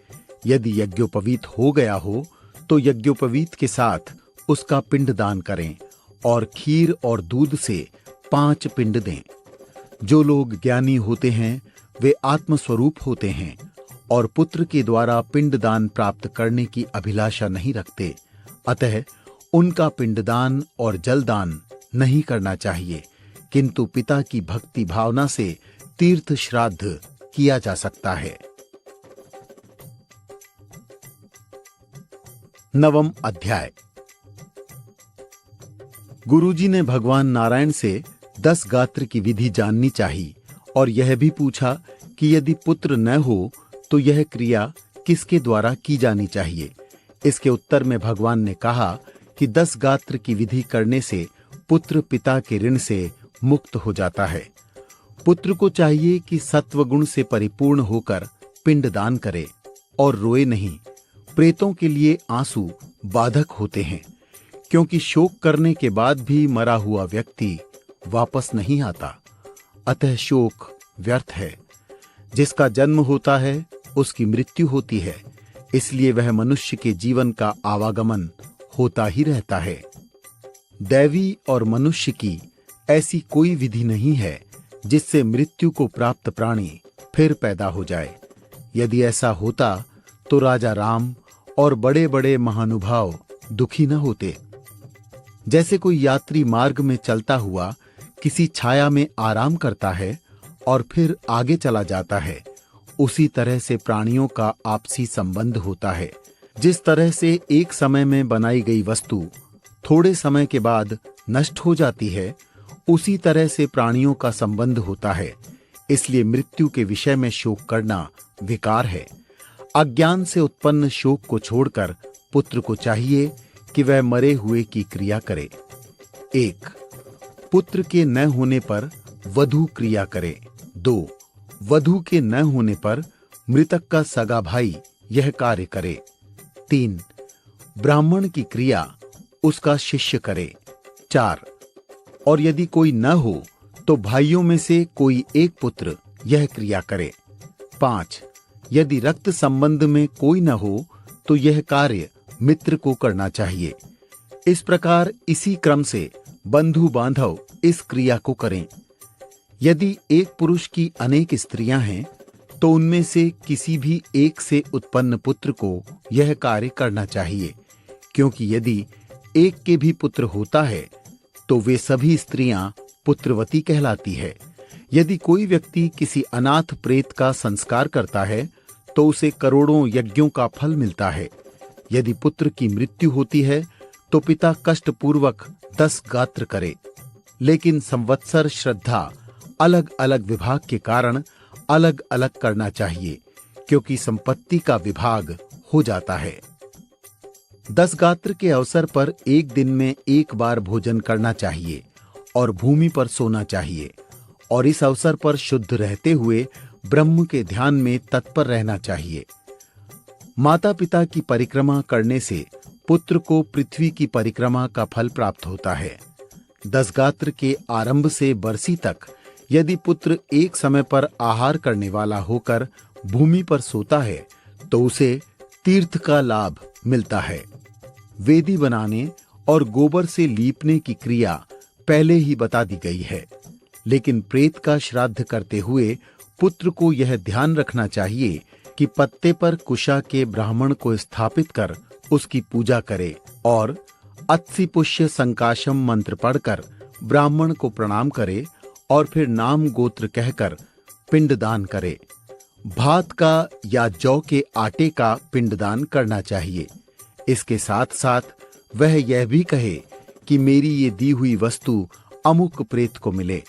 यदि यज्ञोपवीत हो गया हो तो यज्ञोपवीत के साथ उसका पिंड दान करें और खीर और दूध से 5 पिंड दें। जो लोग ज्ञानी होते हैं वे आत्मस्वरूप होते हैं और पुत्र के द्वारा पिंड दान प्राप्त करने की अभिलाषा नहीं रखते, अतः उनका पिंडदान और जलदान नहीं करना चाहिए, किंतु पिता की भक्ति भावना से तीर्थ श्राद्ध किया जा सकता है। 9वां अध्याय। गुरुजी ने भगवान नारायण से 10 गात्र की विधि जाननी चाहिए और यह भी पूछा कि यदि पुत्र न हो तो यह क्रिया किसके द्वारा की जानी चाहिए। इसके उत्तर में भगवान ने कहा कि 10 गात्र की विधि करने से पुत्र पिता के ऋण से मुक्त हो जाता है। पुत्र को चाहिए कि सत्वगुण से परिपूर्ण होकर पिंड दान करे और रोए नहीं। प्रेतों के लिए आंसू बाधक होते हैं, क्योंकि शोक करने के बाद भी मरा हुआ व्यक्ति वापस नहीं आता, अतः शोक व्यर्थ है। जिसका जन्म होता है उसकी मृत्यु होती है, इसलिए वह मनुष्य के जीवन का आवागमन होता ही रहता है। दैवी और मनुष्य की ऐसी कोई विधि नहीं है जिससे मृत्यु को प्राप्त प्राणी फिर पैदा हो जाए। यदि ऐसा होता तो राजा राम और बड़े बड़े महानुभाव दुखी न होते। जैसे कोई यात्री मार्ग में चलता हुआ किसी छाया में आराम करता है और फिर आगे चला जाता है, उसी तरह से प्राणियों का आपसी संबंध होता है। जिस तरह से एक समय में बनाई गई वस्तु थोड़े समय के बाद नष्ट हो जाती है, उसी तरह से प्राणियों का संबंध होता है, इसलिए मृत्यु के विषय में शोक करना विकार है। अज्ञान से उत्पन्न शोक को छोड़कर पुत्र को चाहिए कि वह मरे हुए की क्रिया करे। 1. पुत्र के न होने पर वधू क्रिया करे। 2. वधू के न होने पर मृतक का सगा भाई यह कार्य करे। 3. ब्राह्मण की क्रिया उसका शिष्य करे। 4. और यदि कोई न हो तो भाइयों में से कोई एक पुत्र यह क्रिया करे। 5. यदि रक्त संबंध में कोई न हो तो यह कार्य मित्र को करना चाहिए। इस प्रकार इसी क्रम से बंधु बांधव इस क्रिया को करें। यदि एक पुरुष की अनेक स्त्रियां हैं तो उनमें से किसी भी एक से उत्पन्न पुत्र को यह कार्य करना चाहिए, क्योंकि यदि एक के भी पुत्र होता है तो वे सभी स्त्रियां पुत्रवती कहलाती है। यदि कोई व्यक्ति किसी अनाथ प्रेत का संस्कार करता है तो उसे करोड़ों यज्ञों का फल मिलता है। यदि पुत्र की मृत्यु होती है तो पिता कष्टपूर्वक 10 गात्र करे, लेकिन संवत्सर श्रद्धा अलग अलग विभाग के कारण अलग अलग करना चाहिए, क्योंकि संपत्ति का विभाग हो जाता है। 10 गात्र के अवसर पर एक दिन में एक बार भोजन करना चाहिए और भूमि पर सोना चाहिए, और इस अवसर पर शुद्ध रहते हुए ब्रह्म के ध्यान में तत्पर रहना चाहिए। माता पिता की परिक्रमा करने से पुत्र को पृथ्वी की परिक्रमा का फल प्राप्त होता है। 10 गात्र के आरंभ से बरसी तक यदि पुत्र एक समय पर आहार करने वाला होकर भूमि पर सोता है तो उसे तीर्थ का लाभ मिलता है। वेदी बनाने और गोबर से लीपने की क्रिया पहले ही बता दी गई है, लेकिन प्रेत का श्राद्ध करते हुए पुत्र को यह ध्यान रखना चाहिए कि पत्ते पर कुशा के ब्राह्मण को स्थापित कर उसकी पूजा करे और अत्सि पुष्य संकाशम मंत्र पढ़कर ब्राह्मण को प्रणाम करे और फिर नाम गोत्र कहकर पिंडदान करे। भात का या जौ के आटे का पिंडदान करना चाहिए। इसके साथ साथ वह यह भी कहे कि मेरी ये दी हुई वस्तु अमुक प्रेत को मिले।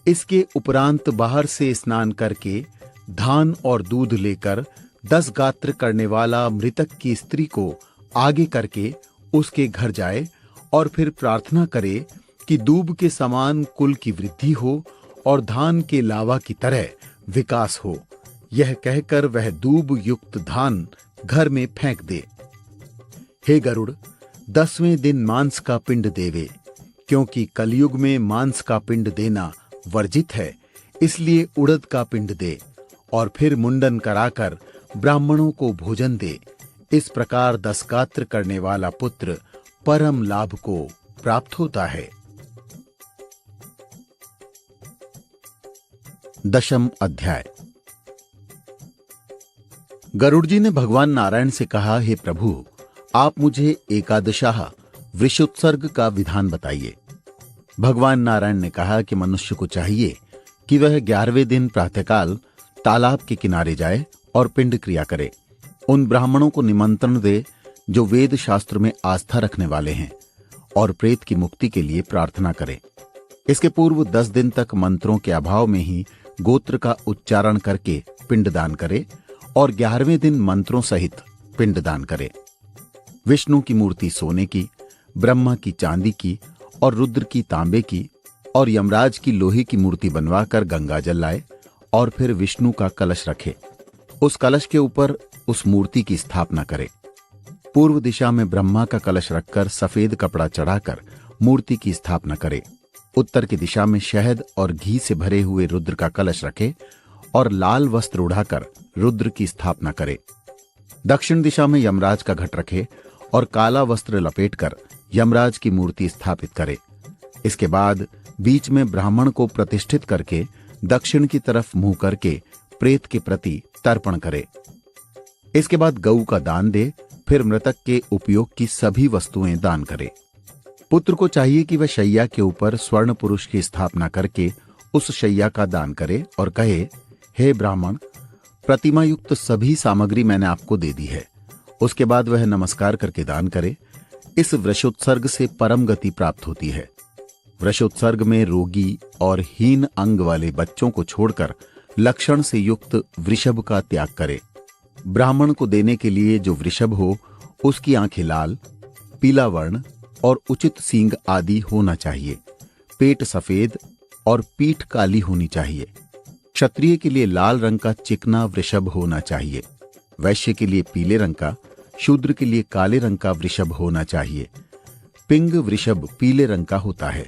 इसके उपरांत बाहर से स्नान करके धान और दूध लेकर 10 गात्र करने वाला मृतक की स्त्री को आगे करके उसके घर जाए और फिर प्रार्थना करे कि दूब के समान कुल की वृद्धि हो और धान के लावा की तरह विकास हो। यह कहकर वह दूब युक्त धान घर में फेंक दे। हे गरुड़, 10वें दिन मांस का पिंड देवे, क्योंकि कलयुग में मांस का पिंड देना वर्जित है, इसलिए उड़द का पिंड दे और फिर मुंडन कराकर ब्राह्मणों को भोजन दे। इस प्रकार 10 गात्र करने वाला पुत्र परम लाभ को प्राप्त होता है। 10वां अध्याय। गरुड़ जी ने भगवान नारायण से कहा, हे प्रभु, आप मुझे एकादशाह वृषोत्सर्ग का विधान बताइए। भगवान नारायण ने कहा कि मनुष्य को चाहिए कि वह 11वें दिन प्रातःकाल तालाब के किनारे जाए और पिंड क्रिया करे। उन ब्राह्मणों को निमंत्रण दे जो वेद शास्त्र में आस्था रखने वाले हैं और प्रेत की मुक्ति के लिए प्रार्थना करे। इसके पूर्व 10 दिन तक मंत्रों के अभाव में ही गोत्र का उच्चारण करके पिंडदान करे और 11वें दिन मंत्रों सहित पिंडदान करे। विष्णु की मूर्ति सोने की, ब्रह्मा की चांदी की और रुद्र की तांबे की और यमराज की लोहे की मूर्ति बनवाकर गंगा जल लाए और फिर विष्णु का कलश रखे। उस कलश के ऊपर उस मूर्ति की स्थापना करे। पूर्व दिशा में ब्रह्मा का कलश रखकर सफेद कपड़ा चढ़ाकर मूर्ति की स्थापना करे। उत्तर की दिशा में शहद और घी से भरे हुए रुद्र का कलश रखे और लाल वस्त्र उड़ाकर रुद्र की स्थापना करे। दक्षिण दिशा में यमराज का घट रखे और काला वस्त्र लपेटकर यमराज की मूर्ति स्थापित करे। इसके बाद बीच में ब्राह्मण को प्रतिष्ठित करके दक्षिण की तरफ मुंह करके प्रेत के प्रति तर्पण करे। इसके बाद गऊ का दान दे, फिर मृतक के उपयोग की सभी वस्तुएं दान करे। पुत्र को चाहिए कि वह शैया के ऊपर स्वर्ण पुरुष की स्थापना करके उस शैया का दान करे और कहे, हे ब्राह्मण, प्रतिमा युक्त सभी सामग्री मैंने आपको दे दी है। उसके बाद वह नमस्कार करके दान करे। इस वृषोत्सर्ग से परम गति प्राप्त होती है। वृषोत्सर्ग में रोगी और हीन अंग वाले बच्चों को छोड़कर लक्षण से युक्त वृषभ का त्याग करे। ब्राह्मण को देने के लिए जो वृषभ हो उसकी आंखें लाल, पीला वर्ण और उचित सींग आदि होना चाहिए। पेट सफेद और पीठ काली होनी चाहिए। क्षत्रिय के लिए लाल रंग का चिकना वृषभ होना चाहिए। वैश्य के लिए पीले रंग का, शूद्र के लिए काले रंग का वृषभ होना चाहिए। पिंग वृषभ पीले रंग का होता है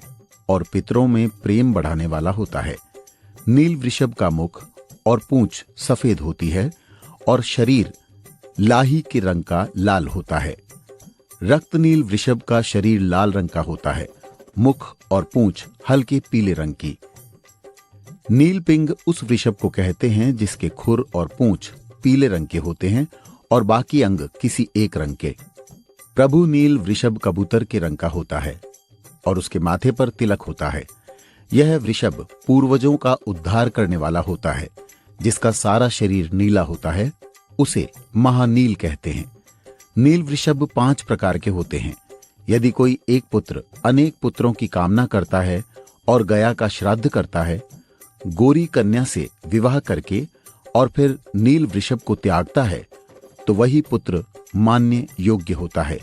और पितरों में प्रेम बढ़ाने वाला होता है। नील वृषभ का मुख और पूंछ सफेद होती है और शरीर लाही के रंग का लाल होता है। रक्तनील वृषभ का शरीर लाल रंग का होता है, मुख और पूंछ हल्के पीले रंग की। नील पिंग उस वृषभ को कहते हैं जिसके खुर और पूंछ पीले रंग के होते हैं और बाकी अंग किसी एक रंग के। प्रभु नील वृषभ कबूतर के रंग का होता है और उसके माथे पर तिलक होता है। यह वृषभ पूर्वजों का उद्धार करने वाला होता है। जिसका सारा शरीर नीला होता है उसे महानील कहते हैं। नील वृषभ 5 प्रकार के होते हैं। यदि कोई एक पुत्र अनेक पुत्रों की कामना करता है और गया का श्राद्ध करता है, गोरी कन्या से विवाह करके और फिर नील वृषभ को त्यागता है, तो वही पुत्र मान्य योग्य होता है।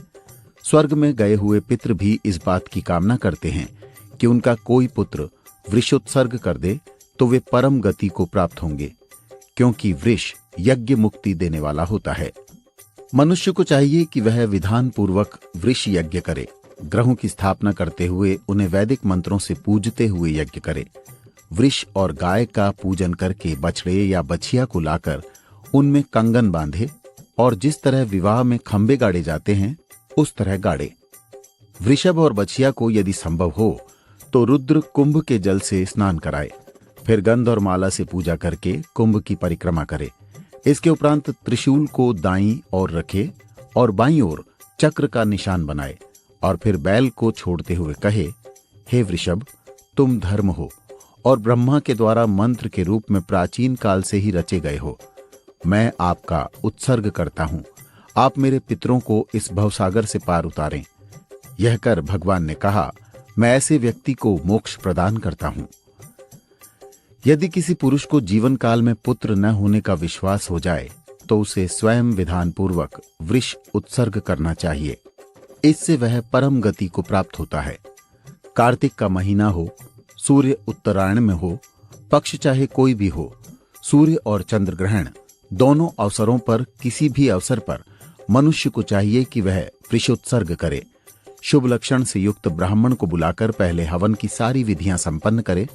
स्वर्ग में गए हुए पितृ भी इस बात की कामना करते हैं कि उनका कोई पुत्र वृषोत्सर्ग कर दे तो वे परम गति को प्राप्त होंगे, क्योंकि वृष यज्ञ मुक्ति देने वाला होता है। मनुष्य को चाहिए कि वह विधान पूर्वक वृष यज्ञ करे। ग्रहों की स्थापना करते हुए उन्हें वैदिक मंत्रों से पूजते हुए यज्ञ करे। वृष और गाय का पूजन करके बछड़े या बछिया को लाकर उनमें कंगन बांधे और जिस तरह विवाह में खंबे गाड़े जाते हैं उस तरह गाड़े। वृषभ और बछिया को यदि संभव हो तो रुद्र कुंभ के जल से स्नान कराए, फिर गंध और माला से पूजा करके कुंभ की परिक्रमा करे। इसके उपरांत त्रिशूल को दाईं ओर रखे और बाईं ओर चक्र का निशान बनाए और फिर बैल को छोड़ते हुए कहे, हे वृषभ, तुम धर्म हो और ब्रह्मा के द्वारा मंत्र के रूप में प्राचीन काल से ही रचे गए हो। मैं आपका उत्सर्ग करता हूं। आप मेरे पितरों को इस भवसागर से पार उतारें। यह कर भगवान ने कहा, मैं ऐसे व्यक्ति को मोक्ष प्रदान करता हूं। यदि किसी पुरुष को जीवन काल में पुत्र न होने का विश्वास हो जाए तो उसे स्वयं विधान पूर्वक वृष उत्सर्ग करना चाहिए। इससे वह परम गति को प्राप्त होता है। कार्तिक का महीना हो, सूर्य उत्तरायण में हो, पक्ष चाहे कोई भी हो, सूर्य और चंद्र ग्रहण दोनों अवसरों पर किसी भी अवसर पर मनुष्य को चाहिए कि वह वृषोत्सर्ग करे। शुभ लक्षण से युक्त ब्राह्मण को बुलाकर पहले हवन की सारी विधियां संपन्न करे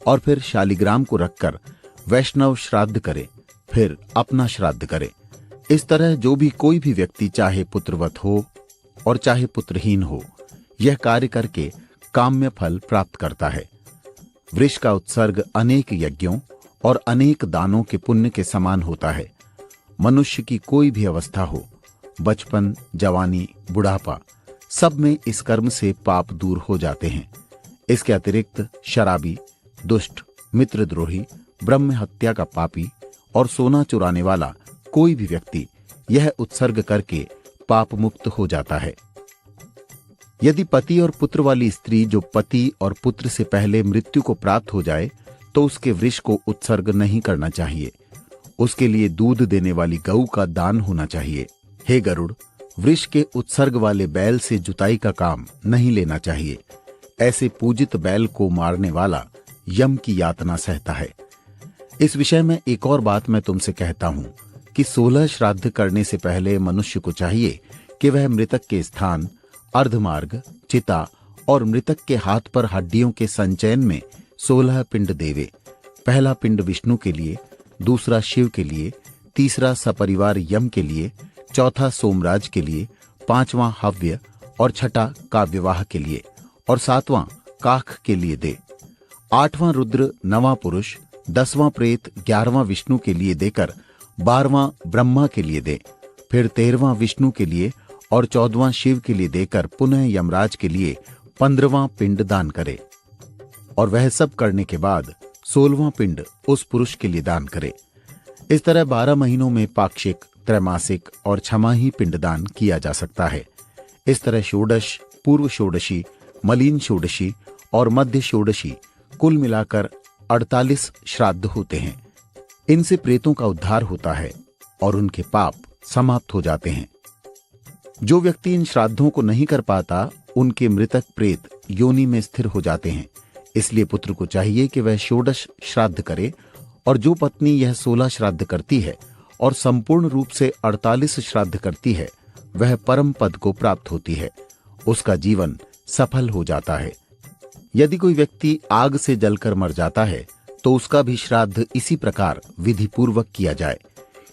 और फिर शालिग्राम को रखकर वैष्णव श्राद्ध करे, फिर अपना श्राद्ध करे। इस तरह जो भी कोई भी व्यक्ति चाहे पुत्रवत हो और चाहे पुत्रहीन हो, यह कार्य करके काम्य फल प्राप्त करता है। वृष का उत्सर्ग अनेक यज्ञों और अनेक दानों के पुण्य के समान होता है। मनुष्य की कोई भी अवस्था हो, बचपन, जवानी, बुढ़ापा, सब में इस कर्म से पाप दूर हो जाते हैं। इसके अतिरिक्त शराबी, दुष्ट, मित्रद्रोही, ब्रह्म हत्या का पापी और सोना चुराने वाला कोई भी व्यक्ति यह उत्सर्ग करके पाप मुक्त हो जाता है। यदि पति और पुत्र वाली स्त्री जो पति और पुत्र से पहले मृत्यु को प्राप्त हो जाए तो उसके वृष को उत्सर्ग नहीं करना चाहिए। उसके लिए दूध देने वाली गऊ का दान होना चाहिए। हे गरुड़, वृष के उत्सर्ग वाले बैल से जुताई का काम नहीं लेना चाहिए। ऐसे पूजित बैल को मारने वाला यम की यातना सहता है। इस विषय में एक और बात मैं तुमसे कहता हूं कि 16 श्राद्ध करने से पहले मनुष्य को चाहिए कि वह मृतक के स्थान, अर्धमार्ग, चिता और मृतक के हाथ पर हड्डियों के संचयन में 16 पिंड देवे। पहला पिंड विष्णु के लिए, दूसरा शिव के लिए, तीसरा सपरिवार यम के लिए, चौथा सोमराज के लिए, पांचवां हव्य और छठा काव्यवाह के लिए और सातवां काख के लिए दे। 8वां रुद्र, 9वां पुरुष, 10वां प्रेत, 11वां विष्णु के लिए देकर 12वां ब्रह्मा के लिए दे। फिर 13वां विष्णु के लिए और 14वां शिव के लिए देकर पुनः यमराज के लिए 15वां पिंड दान करे और वह सब करने के बाद 16वां पिंड उस पुरुष के लिए दान करे। इस तरह 12 महीनों में पाक्षिक, त्रैमासिक और छमाही पिंडदान किया जा सकता है। इस तरह षोडश, पूर्व षोडशी, मलीन षोडशी और मध्य षोडशी कुल मिलाकर 48 श्राद्ध होते हैं। इनसे प्रेतों का उद्धार होता है और उनके पाप समाप्त हो जाते हैं। जो व्यक्ति इन श्राद्धों को नहीं कर पाता, उनके मृतक प्रेत योनि में स्थिर हो जाते हैं। इसलिए पुत्र को चाहिए कि वह 16 श्राद्ध करे, और जो पत्नी यह 16 श्राद्ध करती है और संपूर्ण रूप से 48 श्राद्ध करती है, वह परम पद को प्राप्त होती है। उसका जीवन सफल हो जाता है। यदि कोई व्यक्ति आग से जलकर मर जाता है तो उसका भी श्राद्ध इसी प्रकार विधि पूर्वक किया जाए।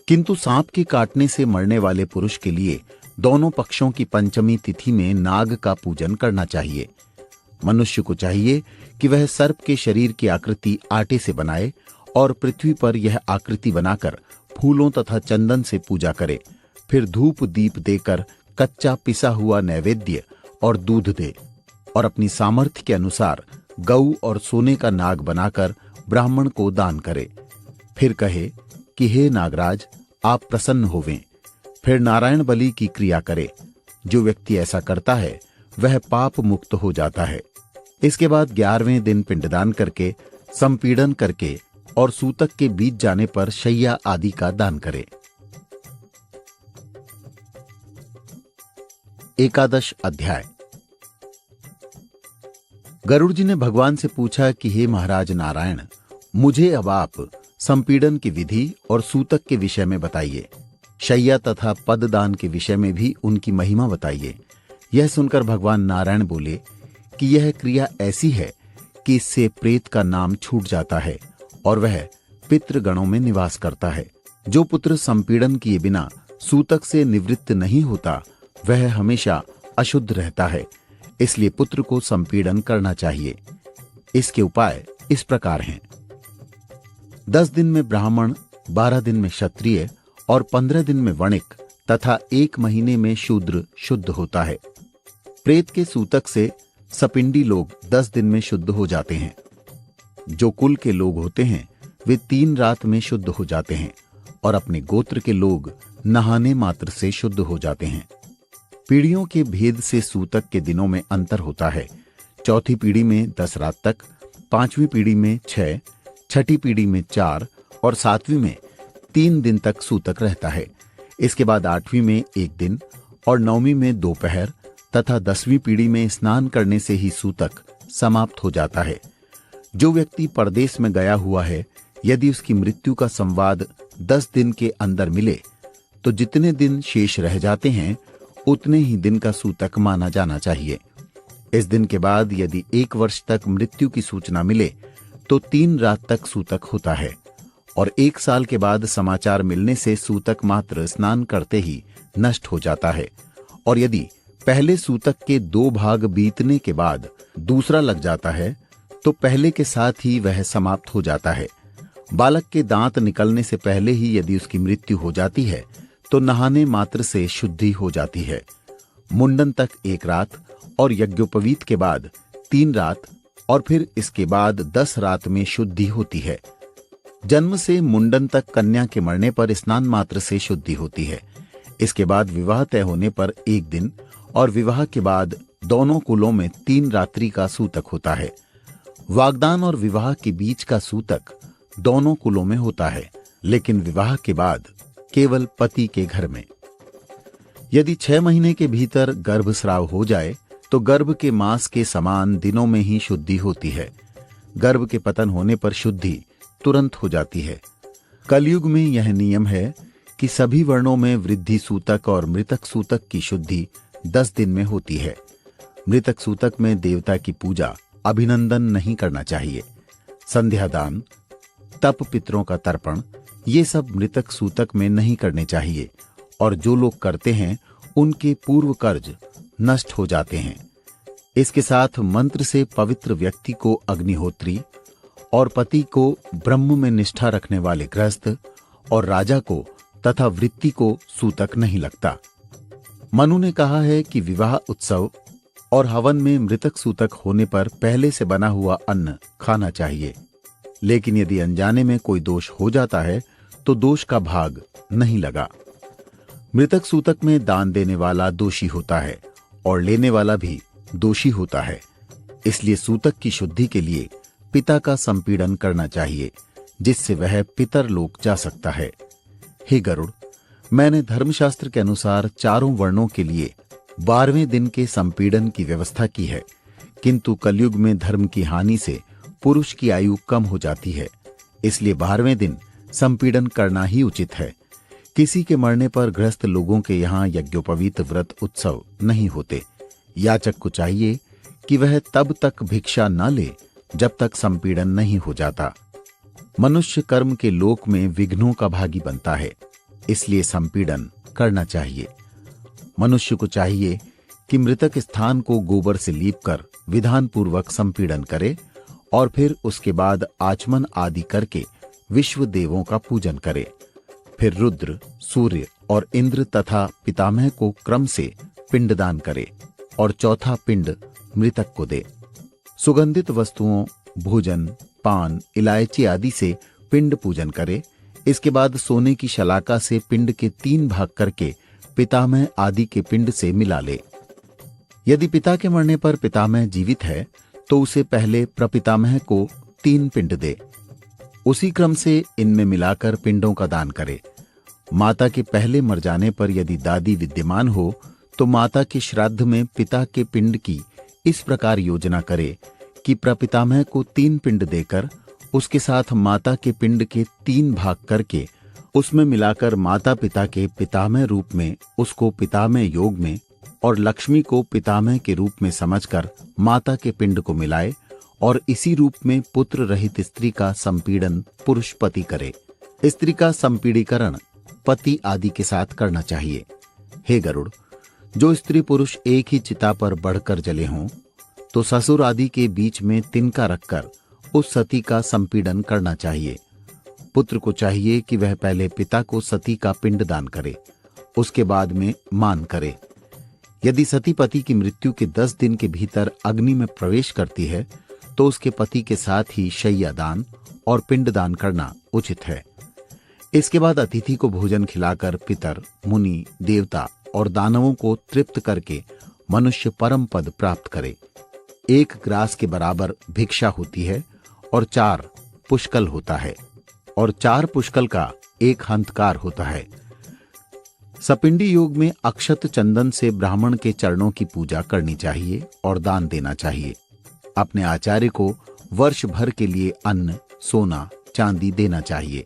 किंतु सांप के काटने से मरने वाले पुरुष के लिए दोनों पक्षों की पंचमी तिथि में नाग का पूजन करना चाहिए। मनुष्य को चाहिए कि वह सर्प के शरीर की आकृति आटे से बनाए और पृथ्वी पर यह आकृति बनाकर फूलों तथा चंदन से पूजा करे। फिर धूप दीप देकर कच्चा पिसा हुआ नैवेद्य और दूध दे, और अपनी सामर्थ्य के अनुसार गऊ और सोने का नाग बनाकर ब्राह्मण को दान करे। फिर कहे कि हे नागराज, आप प्रसन्न होवें। फिर नारायण बलि की क्रिया करे। जो व्यक्ति ऐसा करता है वह पाप मुक्त हो जाता है। इसके बाद 11वें दिन पिंडदान करके, संपीड़न करके और सूतक के बीत जाने पर शैया आदि का दान करे। एकादश अध्याय। गरुड़ जी ने भगवान से पूछा कि हे महाराज नारायण, मुझे अब आप संपीड़न की विधि और सूतक के विषय में बताइए। शैया तथा पददान के विषय में भी उनकी महिमा बताइए। यह सुनकर भगवान नारायण बोले कि यह क्रिया ऐसी है कि इससे प्रेत का नाम छूट जाता है और वह पितृगणों में निवास करता है। जो पुत्र संपीड़न किए बिना सूतक से निवृत्त नहीं होता, वह हमेशा अशुद्ध रहता है। इसलिए पुत्र को संपीड़न करना चाहिए। इसके उपाय इस प्रकार हैं। 10 दिन में ब्राह्मण, 12 दिन में क्षत्रिय और 15 दिन में वणिक तथा 1 महीने में शूद्र शुद्ध होता है। प्रेत के सूतक से सपिंडी लोग 10 दिन में शुद्ध हो जाते हैं। जो कुल के लोग होते हैं वे 3 रात में शुद्ध हो जाते हैं, और अपने गोत्र के लोग नहाने मात्र से शुद्ध हो जाते हैं। पीढ़ियों के भेद से सूतक के दिनों में अंतर होता है। चौथी पीढ़ी में 10 रात तक, 5वीं पीढ़ी में 6, छठी पीढ़ी में 4 और 7वीं में 3 दिन तक सूतक रहता है। इसके बाद 8वीं में 1 दिन और 9वीं में दोपहर तथा 10वीं पीढ़ी में स्नान करने से ही सूतक समाप्त हो जाता है। जो व्यक्ति परदेश में गया हुआ है, यदि उसकी मृत्यु का संवाद 10 दिन के अंदर मिले तो जितने दिन शेष रह जाते हैं उतने ही दिन का सूतक माना जाना चाहिए। इस दिन के बाद यदि 1 वर्ष तक मृत्यु की सूचना मिले तो 3 रात तक सूतक होता है, और 1 साल के बाद समाचार मिलने से सूतक मात्र स्नान करते ही नष्ट हो जाता है। और यदि पहले सूतक के 2 भाग बीतने के बाद दूसरा लग जाता है तो पहले के साथ ही वह समाप्त हो जाता है। बालक के दांत निकलने से पहले ही यदि उसकी मृत्यु हो जाती है तो नहाने मात्र से शुद्धि हो जाती है। मुंडन तक 1 रात और यज्ञोपवीत के बाद 3 रात और फिर इसके बाद 10 रात में शुद्धि होती है। जन्म से मुंडन तक कन्या के मरने पर स्नान मात्र से शुद्धि होती है। इसके बाद विवाह तय होने पर 1 दिन और विवाह के बाद दोनों कुलों में 3 रात्रि का सूतक होता है। वागदान और विवाह के बीच का सूतक दोनों कुलों में होता है, लेकिन विवाह के बाद केवल पति के घर में। यदि 6 महीने के भीतर गर्भस्राव हो जाए तो गर्भ के मास के समान दिनों में ही शुद्धि होती है। गर्भ के पतन होने पर शुद्धि तुरंत हो जाती है। कलयुग में यह नियम है कि सभी वर्णों में वृद्धि सूतक और मृतक सूतक की शुद्धि 10 दिन में होती है। मृतक सूतक में देवता की पूजा, अभिनंदन नहीं करना चाहिए। संध्यादान, तप, पितरों का तर्पण, ये सब मृतक सूतक में नहीं करने चाहिए, और जो लोग करते हैं उनके पूर्व कर्ज नष्ट हो जाते हैं। इसके साथ मंत्र से पवित्र व्यक्ति को अग्निहोत्री और पति को ब्रह्म में निष्ठा रखने वाले गृहस्थ और राजा को तथा वृत्ति को सूतक नहीं लगता। मनु ने कहा है कि विवाह उत्सव और हवन में मृतक सूतक होने पर पहले से बना हुआ अन्न खाना चाहिए, लेकिन यदि अनजाने में कोई दोष हो जाता है तो दोष का भाग नहीं लगा। मृतक सूतक में दान देने वाला दोषी होता है और लेने वाला भी दोषी होता है। इसलिए सूतक की शुद्धि के लिए पिता का संपीड़न करना चाहिए, जिससे वह पितर लोक जा सकता है। हे गरुड़, मैंने धर्मशास्त्र के अनुसार चारों वर्णों के लिए 12वें दिन के संपीड़न की व्यवस्था की है, किंतु कलयुग में धर्म की हानि से पुरुष की आयु कम हो जाती है, इसलिए 12वें दिन संपीड़न करना ही उचित है। किसी के मरने पर गृहस्थ लोगों के यहाँ यज्ञोपवीत व्रत उत्सव नहीं होते। याचक को चाहिए कि वह तब तक भिक्षा न ले जब तक संपीड़न नहीं हो जाता। मनुष्य कर्म के लोक में विघ्नों का भागी बनता है, इसलिए संपीड़न करना चाहिए। मनुष्य को चाहिए कि मृतक स्थान को गोबर से लीपकर विधान पूर्वक संपीड़न करे और फिर उसके बाद आचमन आदि करके विश्व देवों का पूजन करे। फिर रुद्र, सूर्य और इंद्र तथा पितामह को क्रम से पिंडदान करे और चौथा पिंड मृतक को दे। सुगंधित वस्तुओं, भोजन, पान, इलायची आदि से पिंड पूजन करे। इसके बाद सोने की शलाका से पिंड के 3 भाग करके पितामह आदि के पिंड से मिला ले। यदि पिता के मरने पर पितामह जीवित है तो उसे पहले प्रपितामह को 3 पिंड दे। उसी क्रम से इनमें मिलाकर पिंडों का दान करे। माता के पहले मर जाने पर यदि दादी विद्यमान हो तो माता के श्राद्ध में पिता के पिंड की इस प्रकार योजना करे कि प्रपितामह को 3 पिंड देकर उसके साथ माता के पिंड के 3 भाग करके उसमें मिलाकर माता पिता के पितामह रूप में उसको पितामह योग में और लक्ष्मी को पितामह के रूप में समझकर माता के पिंड को मिलाए और इसी रूप में पुत्र रहित स्त्री का संपीड़न पुरुष पति करे। स्त्री का संपीड़ीकरण पति आदि के साथ करना चाहिए। हे गरुड़, जो स्त्री पुरुष एक ही चिता पर बढ़कर जले हों तो ससुर आदि के बीच में तिनका रखकर उस सती का संपीड़न करना चाहिए। पुत्र को चाहिए कि वह पहले पिता को सती का पिंड दान करे, उसके बाद में मान करे। यदि सती पति की मृत्यु के 10 दिन के भीतर अग्नि में प्रवेश करती है तो उसके पति के साथ ही शैया दान और पिंड दान करना उचित है। इसके बाद अतिथि को भोजन खिलाकर पितर, मुनि, देवता और दानवों को तृप्त करके मनुष्य परम पद प्राप्त करे। 1 ग्रास के बराबर भिक्षा होती है और 4 पुष्कल होता है और 4 पुष्कल का 1 हंतकार होता है। सपिंडी योग में अक्षत चंदन से ब्राह्मण के चरणों की पूजा करनी चाहिए और दान देना चाहिए। अपने आचार्य को वर्ष भर के लिए अन्न, सोना, चांदी देना चाहिए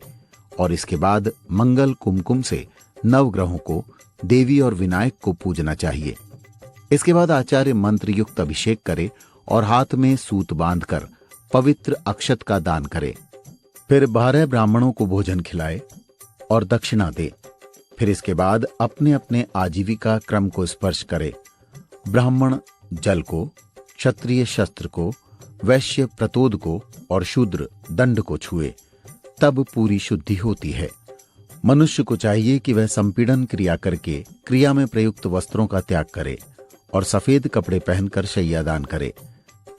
और इसके बाद मंगल कुमकुम से नवग्रहों को, देवी और विनायक को पूजना चाहिए। इसके बाद आचार्य मंत्र युक्त अभिषेक करे और हाथ में सूत बांधकर पवित्र अक्षत का दान करे। फिर 12 ब्राह्मणों को भोजन खिलाए और दक्षिणा दे। फिर इसके बाद अपने अपने आजीविका क्रम को स्पर्श करे। ब्राह्मण जल को, क्षत्रिय शस्त्र को, वैश्य प्रतोद को और शूद्र दंड को छुए, तब पूरी शुद्धि होती है। मनुष्य को चाहिए कि वह संपीड़न क्रिया करके क्रिया में प्रयुक्त वस्त्रों का त्याग करे और सफेद कपड़े पहनकर शय्यादान करे।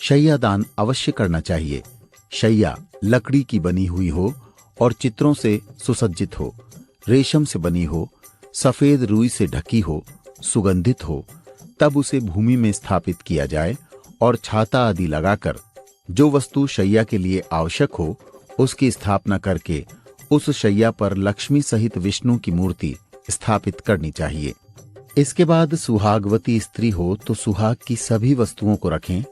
शय्यादान अवश्य करना चाहिए। शैया लकड़ी की बनी हुई हो और चित्रों से सुसज्जित हो, रेशम से बनी हो, सफेद रुई से ढकी हो, सुगंधित हो, तब उसे भूमि में स्थापित किया जाए और छाता आदि लगाकर जो वस्तु शैया के लिए आवश्यक हो उसकी स्थापना करके उस शैया पर लक्ष्मी सहित विष्णु की मूर्ति स्थापित करनी चाहिए। इसके बाद सुहागवती स्त्री हो तो सुहाग की सभी वस्तुओं को रखें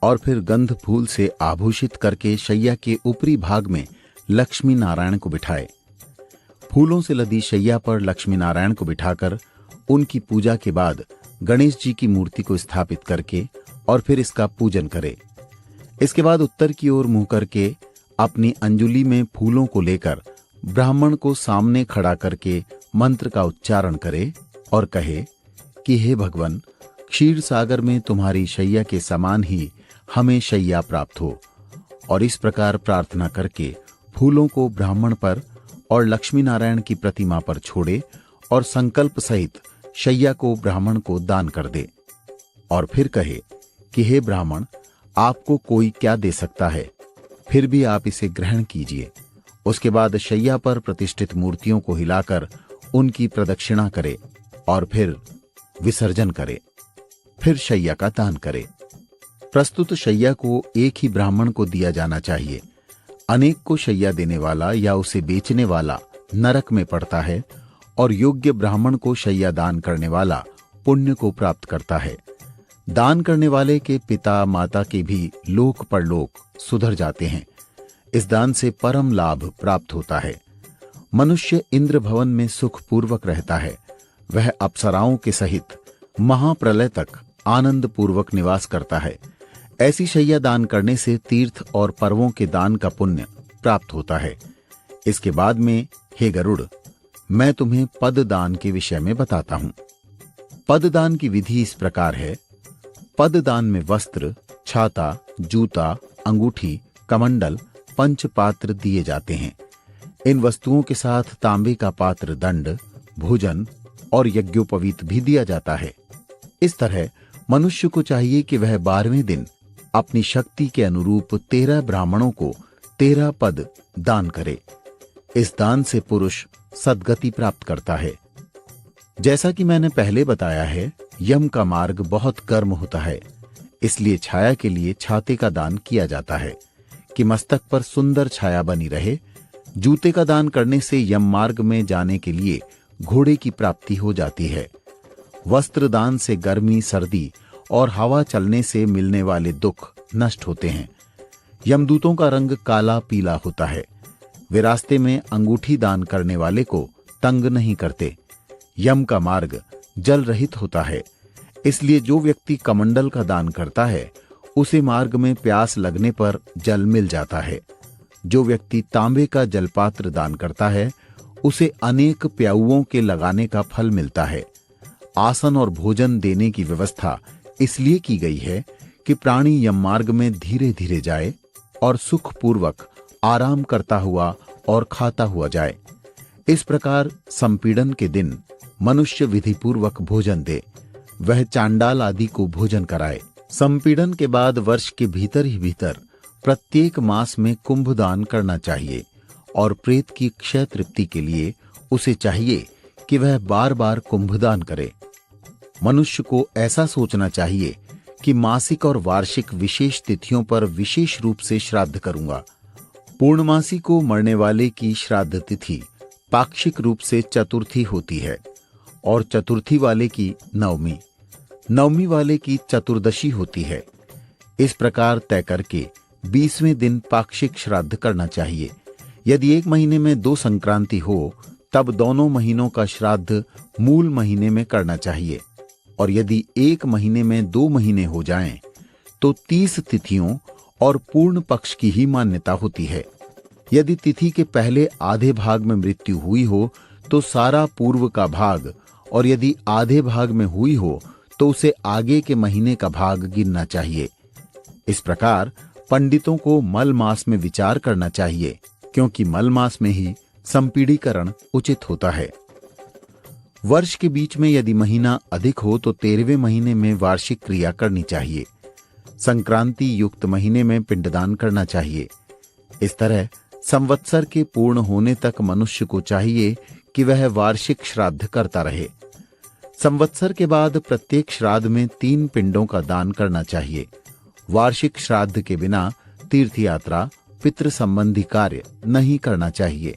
और फिर गंध फूल से आभूषित करके शैया के ऊपरी भाग में लक्ष्मी नारायण को बिठाए। फूलों से लदी शैया पर लक्ष्मी नारायण को बिठाकर उनकी पूजा के बाद गणेश जी की मूर्ति को स्थापित करके और फिर इसका पूजन करे। इसके बाद उत्तर की ओर मुंह करके अपनी अंजुली में फूलों को लेकर ब्राह्मण को सामने खड़ा करके मंत्र का उच्चारण करे और कहे कि हे भगवान, क्षीर सागर में तुम्हारी शैया के समान ही हमें शैया प्राप्त हो। और इस प्रकार प्रार्थना करके फूलों को ब्राह्मण पर और लक्ष्मी नारायण की प्रतिमा पर छोड़े और संकल्प सहित शैया को ब्राह्मण को दान कर दे और फिर कहे कि हे ब्राह्मण, आपको कोई क्या दे सकता है, फिर भी आप इसे ग्रहण कीजिए। उसके बाद शैया पर प्रतिष्ठित मूर्तियों को हिलाकर उनकी प्रदक्षिणा करे और फिर विसर्जन करे। फिर शैया का दान करे। प्रस्तुत शैया को एक ही ब्राह्मण को दिया जाना चाहिए। अनेक को शैया देने वाला या उसे बेचने वाला नरक में पड़ता है और योग्य ब्राह्मण को शैया दान करने वाला पुण्य को प्राप्त करता है। दान करने वाले के पिता माता के भी लोक परलोक सुधर जाते हैं। इस दान से परम लाभ प्राप्त होता है। मनुष्य इंद्र भवन में सुखपूर्वक रहता है। वह अप्सराओं के सहित महाप्रलय तक आनंद पूर्वक निवास करता है। ऐसी शैया दान करने से तीर्थ और पर्वों के दान का पुण्य प्राप्त होता है। इसके बाद में हे गरुड़, मैं तुम्हें पद दान के विषय में बताता हूं। पद दान की विधि इस प्रकार है। पद दान में वस्त्र, छाता, जूता, अंगूठी, कमंडल, पंचपात्र दिए जाते हैं। इन वस्तुओं के साथ तांबे का पात्र, दंड, भोजन और यज्ञोपवीत भी दिया जाता है। इस तरह मनुष्य को चाहिए कि वह 12वें दिन अपनी शक्ति के अनुरूप 13 ब्राह्मणों को 13 पद दान करे। इस दान से पुरुष सद्गति प्राप्त करता है। जैसा कि मैंने पहले बताया है, यम का मार्ग बहुत गर्म होता है, इसलिए छाया के लिए छाते का दान किया जाता है कि मस्तक पर सुंदर छाया बनी रहे। जूते का दान करने से यम मार्ग में जाने के लिए घोड़े की प्राप्ति हो जाती है। वस्त्र दान से गर्मी, सर्दी और हवा चलने से मिलने वाले दुख नष्ट होते हैं। यमदूतों का रंग काला पीला होता है। वे रास्ते में अंगूठी दान करने वाले को तंग नहीं करते। यम का मार्ग जल रहित होता है, इसलिए जो व्यक्ति कमंडल का दान करता है उसे मार्ग में प्यास लगने पर जल मिल जाता है। जो व्यक्ति तांबे का जलपात्र दान करता है उसे अनेक प्याऊओं के लगाने का फल मिलता है। आसन और भोजन देने की व्यवस्था इसलिए की गई है कि प्राणी यम मार्ग में धीरे धीरे जाए और सुखपूर्वक आराम करता हुआ और खाता हुआ जाए। इस प्रकार संपीड़न के दिन मनुष्य विधिपूर्वक भोजन दे, वह चांडाल आदि को भोजन कराए। संपीड़न के बाद वर्ष के भीतर ही भीतर प्रत्येक मास में कुंभ दान करना चाहिए और प्रेत की क्षय तृप्ति के लिए उसे चाहिए कि वह बार बार कुंभ दान करे। मनुष्य को ऐसा सोचना चाहिए कि मासिक और वार्षिक विशेष तिथियों पर विशेष रूप से श्राद्ध करूंगा। पूर्णमासी को मरने वाले की श्राद्ध तिथि पाक्षिक रूप से चतुर्थी होती है और चतुर्थी वाले की नवमी, नवमी वाले की चतुर्दशी होती है। इस प्रकार तय करके 20वें दिन पाक्षिक श्राद्ध करना चाहिए। यदि एक महीने में 2 संक्रांति हो तब दोनों महीनों का श्राद्ध मूल महीने में करना चाहिए, और यदि एक महीने में 2 महीने हो जाएं तो 30 तिथियों और पूर्ण पक्ष की ही मान्यता होती है। यदि तिथि के पहले आधे भाग में मृत्यु हुई हो तो सारा पूर्व का भाग, और यदि आधे भाग में हुई हो तो उसे आगे के महीने का भाग गिनना चाहिए। इस प्रकार पंडितों को मल मास में विचार करना चाहिए, क्योंकि मल मास में ही संपीड़ीकरण उचित होता है। वर्ष के बीच में यदि महीना अधिक हो तो 13वें महीने में वार्षिक क्रिया करनी चाहिए। संक्रांति युक्त महीने में पिंडदान करना चाहिए। इस तरह संवत्सर के पूर्ण होने तक मनुष्य को चाहिए कि वह वार्षिक श्राद्ध करता रहे। संवत्सर के बाद प्रत्येक श्राद्ध में 3 पिंडों का दान करना चाहिए। वार्षिक श्राद्ध के बिना तीर्थ यात्रा, पितृ संबंधी कार्य नहीं करना चाहिए।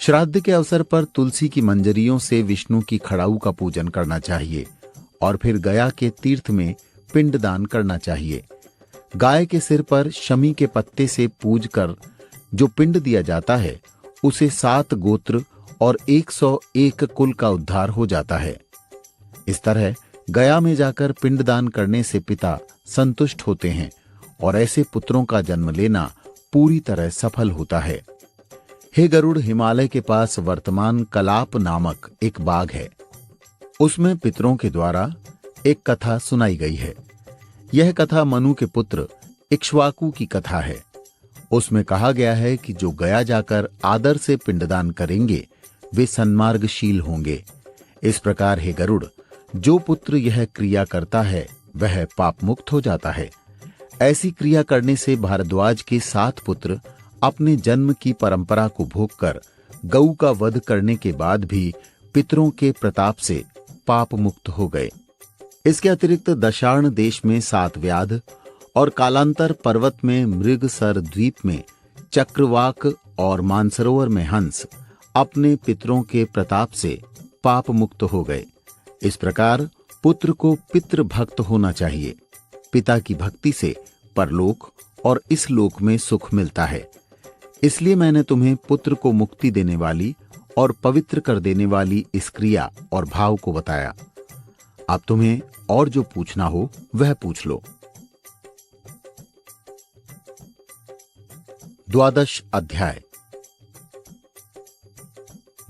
श्राद्ध के अवसर पर तुलसी की मंजरियों से विष्णु की खड़ाऊ का पूजन करना चाहिए और फिर गया के तीर्थ में पिंड दान करना चाहिए। गाय के सिर पर शमी के पत्ते से पूज कर जो पिंड दिया जाता है उसे 7 गोत्र और 101 कुल का उद्धार हो जाता है। इस तरह गया में जाकर पिंडदान करने से पिता संतुष्ट होते हैं और ऐसे पुत्रों का जन्म लेना पूरी तरह सफल होता है। हे गरुड़, हिमालय के पास वर्तमान कलाप नामक एक बाग है। उसमें पितरों के द्वारा एक कथा सुनाई गई है। यह कथा मनु के पुत्र इक्ष्वाकु की कथा है। उसमें कहा गया है कि जो गया जाकर आदर से पिंडदान करेंगे वे सन्मार्गशील होंगे। इस प्रकार हे गरुड़, जो पुत्र यह क्रिया करता है वह पाप मुक्त हो जाता है। ऐसी क्रिया करने से भारद्वाज के 7 पुत्र अपने जन्म की परंपरा को भोगकर गऊ का वध करने के बाद भी पितरों के प्रताप से पाप मुक्त हो गए। इसके अतिरिक्त दशार्ण देश में 7 व्याध और कालांतर पर्वत में मृगसर द्वीप में चक्रवाक और मानसरोवर में हंस अपने पितरों के प्रताप से पाप मुक्त हो गए। इस प्रकार पुत्र को पितृ भक्त होना चाहिए। पिता की भक्ति से परलोक और इस लोक में सुख मिलता है। इसलिए मैंने तुम्हें पुत्र को मुक्ति देने वाली और पवित्र कर देने वाली इस क्रिया और भाव को बताया। अब तुम्हें और जो पूछना हो वह पूछ लो। 12वां अध्याय।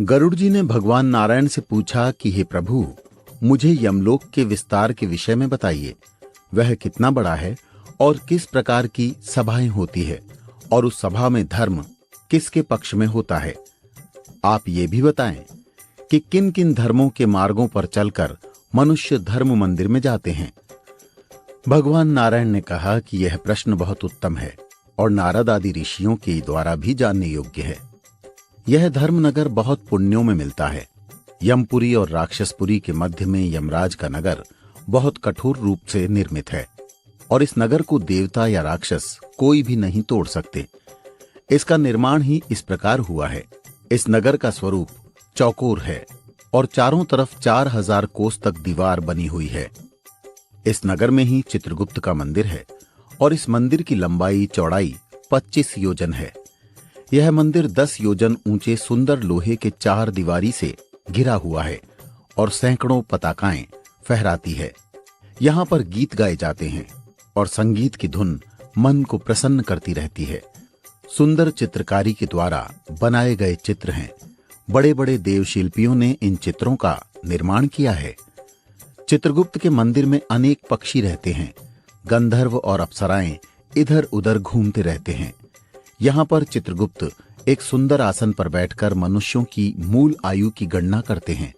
गरुड़ जी ने भगवान नारायण से पूछा कि हे प्रभु, मुझे यमलोक के विस्तार के विषय में बताइए। वह कितना बड़ा है और किस प्रकार की सभाएं होती है और उस सभा में धर्म किसके पक्ष में होता है। आप ये भी बताएं कि किन किन धर्मों के मार्गों पर चलकर मनुष्य धर्म मंदिर में जाते हैं। भगवान नारायण ने कहा कि यह प्रश्न बहुत उत्तम है और नारद आदि ऋषियों के द्वारा भी जानने योग्य है। यह धर्मनगर बहुत पुण्यों में मिलता है। यमपुरी और राक्षसपुरी के मध्य में यमराज का नगर बहुत कठोर रूप से निर्मित है और इस नगर को देवता या राक्षस कोई भी नहीं तोड़ सकते। इसका निर्माण ही इस प्रकार हुआ है। इस नगर का स्वरूप चौकोर है और चारों तरफ 4000 कोस तक दीवार बनी हुई है। इस नगर में ही चित्रगुप्त का मंदिर है और इस मंदिर की लंबाई चौड़ाई 25 योजन है। यह मंदिर 10 योजन ऊंचे सुंदर लोहे के 4 दीवारी से घिरा हुआ है और सैकड़ों पताकाएं फहराती है। यहाँ पर गीत गाए जाते हैं और संगीत की धुन मन को प्रसन्न करती रहती है। सुंदर चित्रकारी के द्वारा बनाए गए चित्र हैं। बड़े बड़े देवशिल्पियों ने इन चित्रों का निर्माण किया है। चित्रगुप्त के मंदिर में अनेक पक्षी रहते हैं। गंधर्व और अप्सराएं इधर उधर घूमते रहते हैं। यहाँ पर चित्रगुप्त एक सुंदर आसन पर बैठकर मनुष्यों की मूल आयु की गणना करते हैं।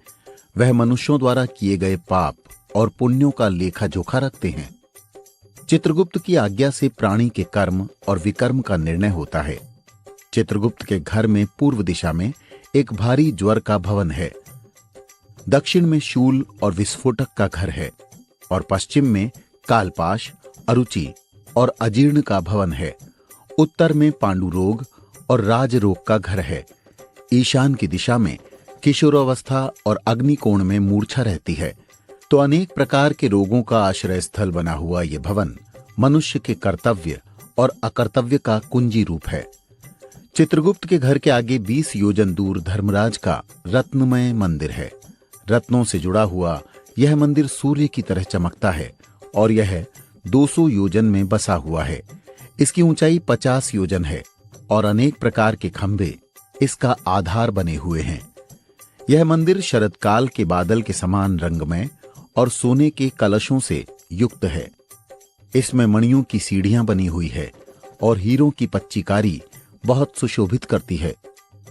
वह मनुष्यों द्वारा किए गए पाप और पुण्यों का लेखा जोखा रखते हैं। चित्रगुप्त की आज्ञा से प्राणी के कर्म और विकर्म का निर्णय होता है। चित्रगुप्त के घर में पूर्व दिशा में एक भारी ज्वर का भवन है, दक्षिण में शूल और विस्फोटक का घर है और पश्चिम में कालपाश, अरुचि और अजीर्ण का भवन है। उत्तर में पांडुरोग और राजरोग का घर है। ईशान की दिशा में किशोरावस्था और अग्निकोण में मूर्छा रहती है। तो अनेक प्रकार के रोगों का आश्रय स्थल बना हुआ यह भवन मनुष्य के कर्तव्य और अकर्तव्य का कुंजी रूप है। चित्रगुप्त के घर के आगे 20 योजन दूर धर्मराज का रत्नमय मंदिर है। रत्नों से जुड़ा हुआ यह मंदिर सूर्य की तरह चमकता है और यह 200 योजन में बसा हुआ है। इसकी ऊंचाई 50 योजन है और अनेक प्रकार के खंभे इसका आधार बने हुए हैं। यह मंदिर शरदकाल के बादल के समान रंगमय और सोने के कलशों से युक्त है। इसमें मणियों की सीढ़ियां बनी हुई है और हीरों की पच्चीकारी बहुत सुशोभित करती है।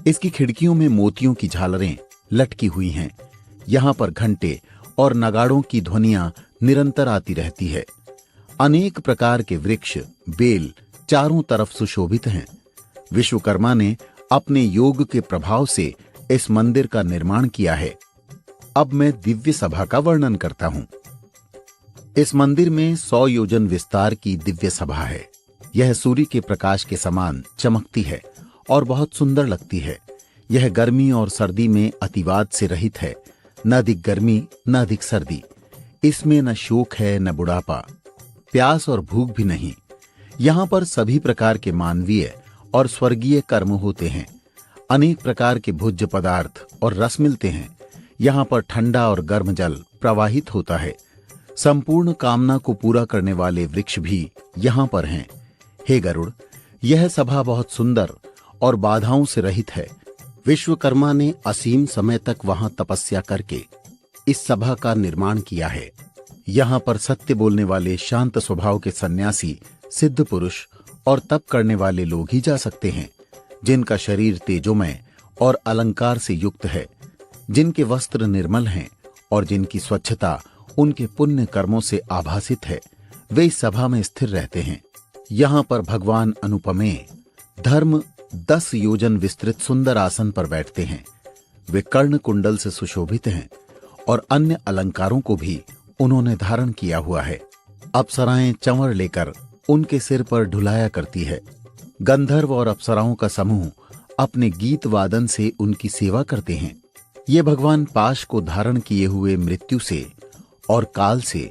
इसकी खिड़कियों में मोतियों की झालरें लटकी हुई हैं। यहाँ पर घंटे और नगाड़ों की ध्वनियां निरंतर आती रहती है। अनेक प्रकार के वृक्ष बेल चारों तरफ सुशोभित हैं। विश्वकर्मा ने अपने योग के प्रभाव से इस मंदिर का निर्माण किया है। अब मैं दिव्य सभा का वर्णन करता हूं। इस मंदिर में 100 योजन विस्तार की दिव्य सभा है। यह सूर्य के प्रकाश के समान चमकती है और बहुत सुंदर लगती है। यह गर्मी और सर्दी में अतिवाद से रहित है। न अधिक गर्मी न अधिक सर्दी। इसमें न शोक है न बुढ़ापा, प्यास और भूख भी नहीं। यहाँ पर सभी प्रकार के मानवीय और स्वर्गीय कर्म होते हैं। अनेक प्रकार के भोज्य पदार्थ और रस मिलते हैं। यहाँ पर ठंडा और गर्म जल प्रवाहित होता है। संपूर्ण कामना को पूरा करने वाले वृक्ष भी यहाँ पर हैं। हे गरुड़, यह सभा बहुत सुंदर और बाधाओं से रहित है। विश्वकर्मा ने असीम समय तक वहां तपस्या करके इस सभा का निर्माण किया है। यहाँ पर सत्य बोलने वाले शांत स्वभाव के सन्यासी, सिद्ध पुरुष और तप करने वाले लोग ही जा सकते हैं, जिनका शरीर तेजोमय और अलंकार से युक्त है, जिनके वस्त्र निर्मल हैं और जिनकी स्वच्छता उनके पुण्य कर्मों से आभासित है। वे इस सभा में स्थिर रहते हैं। यहाँ पर भगवान अनुपमेय धर्म 10 योजन विस्तृत सुंदर आसन पर बैठते हैं। वे कर्ण कुंडल से सुशोभित हैं और अन्य अलंकारों को भी उन्होंने धारण किया हुआ है। अप्सराएं चंवर लेकर उनके सिर पर ढुलाया करती है। गंधर्व और अप्सराओं का समूह अपने गीत वादन से उनकी सेवा करते हैं। ये भगवान पाश को धारण किए हुए मृत्यु से और काल से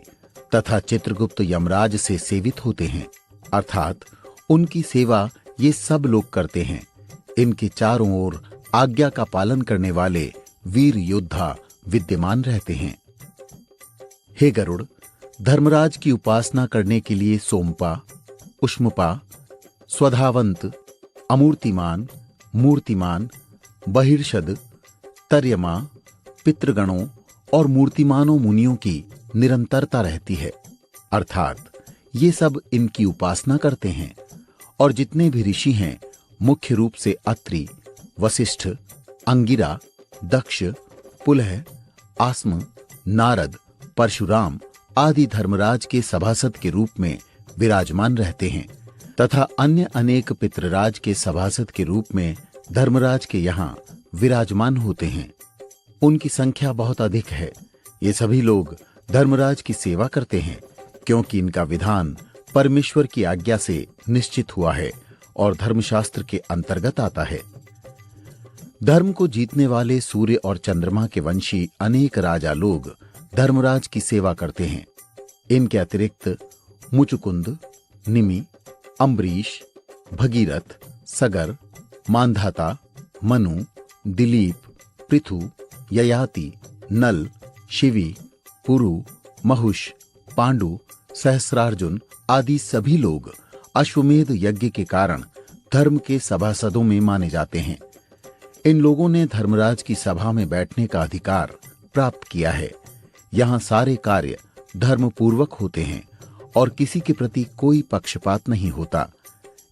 तथा चित्रगुप्त यमराज से सेवित होते हैं, अर्थात उनकी सेवा ये सब लोग करते हैं। इनके चारों ओर आज्ञा का पालन करने वाले वीर योद्धा विद्यमान रहते हैं। हे गरुड़, धर्मराज की उपासना करने के लिए सोमपा, उष्मपा, स्वधावंत, अमूर्तिमान, मूर्तिमान, बहिर्षद, तर्यमा, पितृगणों और मूर्तिमानों मुनियों की निरंतरता रहती है, अर्थात ये सब इनकी उपासना करते हैं। और जितने भी ऋषि हैं, मुख्य रूप से अत्रि, वशिष्ठ, अंगिरा, दक्ष, पुलह, आस्म, नारद, परशुराम आदि धर्मराज के सभासद के रूप में विराजमान रहते हैं तथा अन्य अनेक पितृराज के सभासद के रूप में धर्मराज के यहाँ विराजमान होते हैं। उनकी संख्या बहुत अधिक है। ये सभी लोग धर्मराज की सेवा करते हैं, क्योंकि इनका विधान परमेश्वर की आज्ञा से निश्चित हुआ है और धर्मशास्त्र के अंतर्गत आता है। धर्म को जीतने वाले सूर्य और चंद्रमा के वंशी अनेक राजा लोग धर्मराज की सेवा करते हैं। इनके अतिरिक्त मुचुकुंद, निमि, अम्बरीश, भगीरथ, सगर, मांधाता, मनु, दिलीप, पृथु, ययाति, नल, शिवी, पुरु, महुष, पांडु, सहस्रार्जुन आदि सभी लोग अश्वमेध यज्ञ के कारण धर्म के सभासदों में माने जाते हैं। इन लोगों ने धर्मराज की सभा में बैठने का अधिकार प्राप्त किया है। यहाँ सारे कार्य धर्मपूर्वक होते हैं और किसी के प्रति कोई पक्षपात नहीं होता।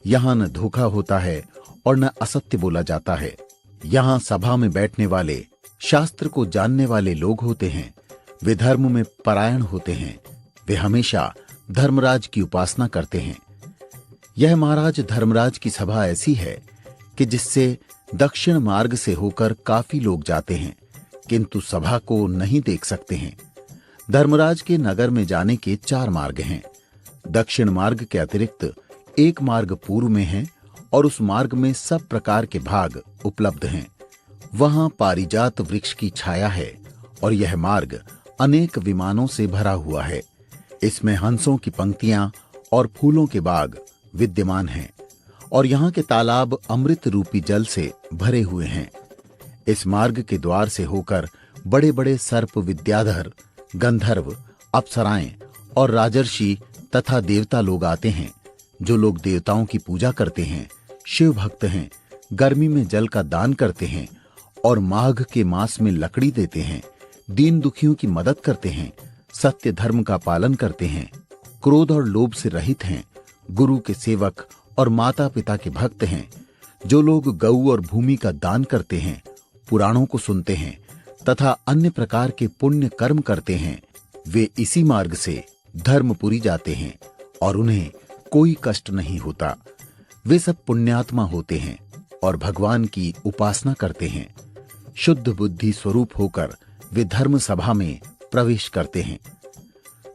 यहाँ न धोखा होता है और न असत्य बोला जाता है। यहाँ सभा में बैठने वाले शास्त्र को जानने वाले लोग होते हैं। वे धर्म में परायण होते हैं। वे हमेशा धर्मराज की उपासना करते हैं। यह महाराज धर्मराज की सभा ऐसी है कि जिससे दक्षिण मार्ग से होकर काफी लोग जाते हैं, किंतु सभा को नहीं देख सकते हैं। धर्मराज के नगर में जाने के 4 मार्ग हैं। दक्षिण मार्ग के अतिरिक्त एक मार्ग पूर्व में है और उस मार्ग में सब प्रकार के भाग उपलब्ध हैं। वहां पारिजात वृक्ष की छाया है और यह मार्ग अनेक विमानों से भरा हुआ है। इसमें हंसों की पंक्तियां और फूलों के बाग विद्यमान हैं और यहाँ के तालाब अमृत रूपी जल से भरे हुए हैं। इस मार्ग के द्वार से होकर बड़े बड़े सर्प, विद्याधर, गंधर्व, अप्सराएं और राजर्षि तथा देवता लोग आते हैं। जो लोग देवताओं की पूजा करते हैं, शिव भक्त हैं, गर्मी में जल का दान करते हैं और माघ के मास में लकड़ी देते हैं, दीन दुखियों की मदद करते हैं, सत्य धर्म का पालन करते हैं, क्रोध और लोभ से रहित हैं, गुरु के सेवक और माता पिता के भक्त हैं, जो लोग गऊ और भूमि का दान करते हैं, पुराणों को सुनते हैं तथा अन्य प्रकार के पुण्य कर्म करते हैं, वे इसी मार्ग से धर्मपुरी जाते हैं और उन्हें कोई कष्ट नहीं होता। वे सब पुण्यात्मा होते हैं और भगवान की उपासना करते हैं। शुद्ध बुद्धि स्वरूप होकर वे धर्म सभा में प्रवेश करते हैं।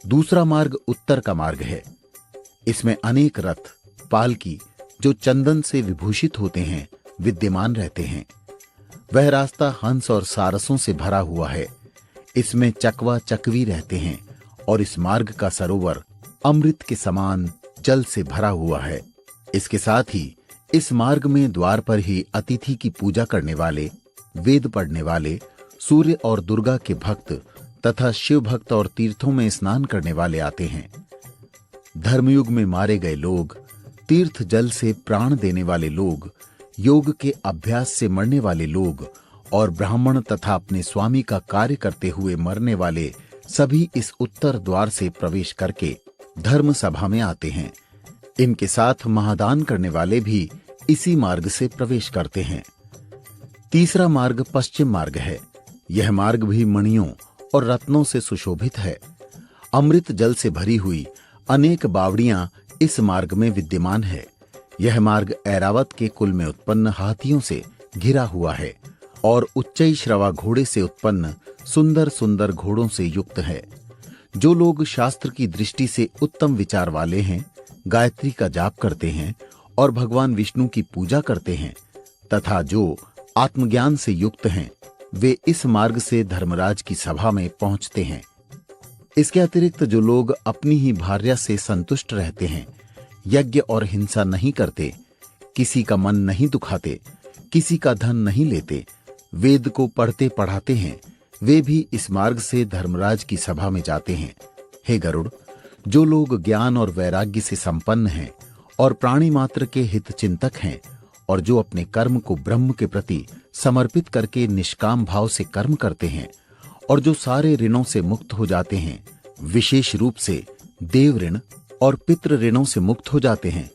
दूसरा मार्ग उत्तर का मार्ग है। इसमें अनेक रथ, पालकी जो चंदन से विभूषित होते हैं विद्यमान रहते हैं। वह रास्ता हंस और सारसों से भरा हुआ है। इसमें चकवा चकवी रहते हैं और इस मार्ग का सरोवर अमृत के समान जल से भरा हुआ है। इसके साथ ही इस मार्ग में द्वार पर ही अतिथि की पूजा करने वाले, वेद पढ़ने वाले, सूर्य और दुर्गा के भक्त तथा शिव भक्त और तीर्थों में स्नान करने वाले आते हैं। धर्मयुग में मारे गए लोग, तीर्थ जल से प्राण देने वाले लोग, योग के अभ्यास से मरने वाले लोग और ब्राह्मण तथा अपने स्वामी का कार्य करते हुए मरने वाले सभी इस उत्तर द्वार से प्रवेश करके धर्म सभा में आते हैं। इनके साथ महादान करने वाले भी इसी मार्ग से प्रवेश करते हैं। तीसरा मार्ग पश्चिम मार्ग है। यह मार्ग भी मणियों और रत्नों से सुशोभित है। अमृत जल से भरी हुई अनेक बावड़ियां इस मार्ग में विद्यमान है। यह मार्ग ऐरावत के कुल में उत्पन्न हाथियों से घिरा हुआ है और उच्चई श्रवा घोड़े से उत्पन्न सुंदर सुंदर घोड़ों से युक्त है। जो लोग शास्त्र की दृष्टि से उत्तम विचार वाले हैं, गायत्री का जाप करते हैं और भगवान विष्णु की पूजा करते हैं तथा जो आत्मज्ञान से युक्त हैं, वे इस मार्ग से धर्मराज की सभा में पहुंचते हैं। इसके अतिरिक्त जो लोग अपनी ही भार्या से संतुष्ट रहते हैं, यज्ञ और हिंसा नहीं करते, किसी का मन नहीं दुखाते, किसी का धन नहीं लेते, वेद को पढ़ते पढ़ाते हैं, वे भी इस मार्ग से धर्मराज की सभा में जाते हैं। हे गरुड़, जो लोग ज्ञान और वैराग्य से संपन्न हैं और प्राणी मात्र के हित चिंतक हैं और जो अपने कर्म को ब्रह्म के प्रति समर्पित करके निष्काम भाव से कर्म करते हैं और जो सारे ऋणों से मुक्त हो जाते हैं, विशेष रूप से देव ऋण और पितृ ऋणों से मुक्त हो जाते हैं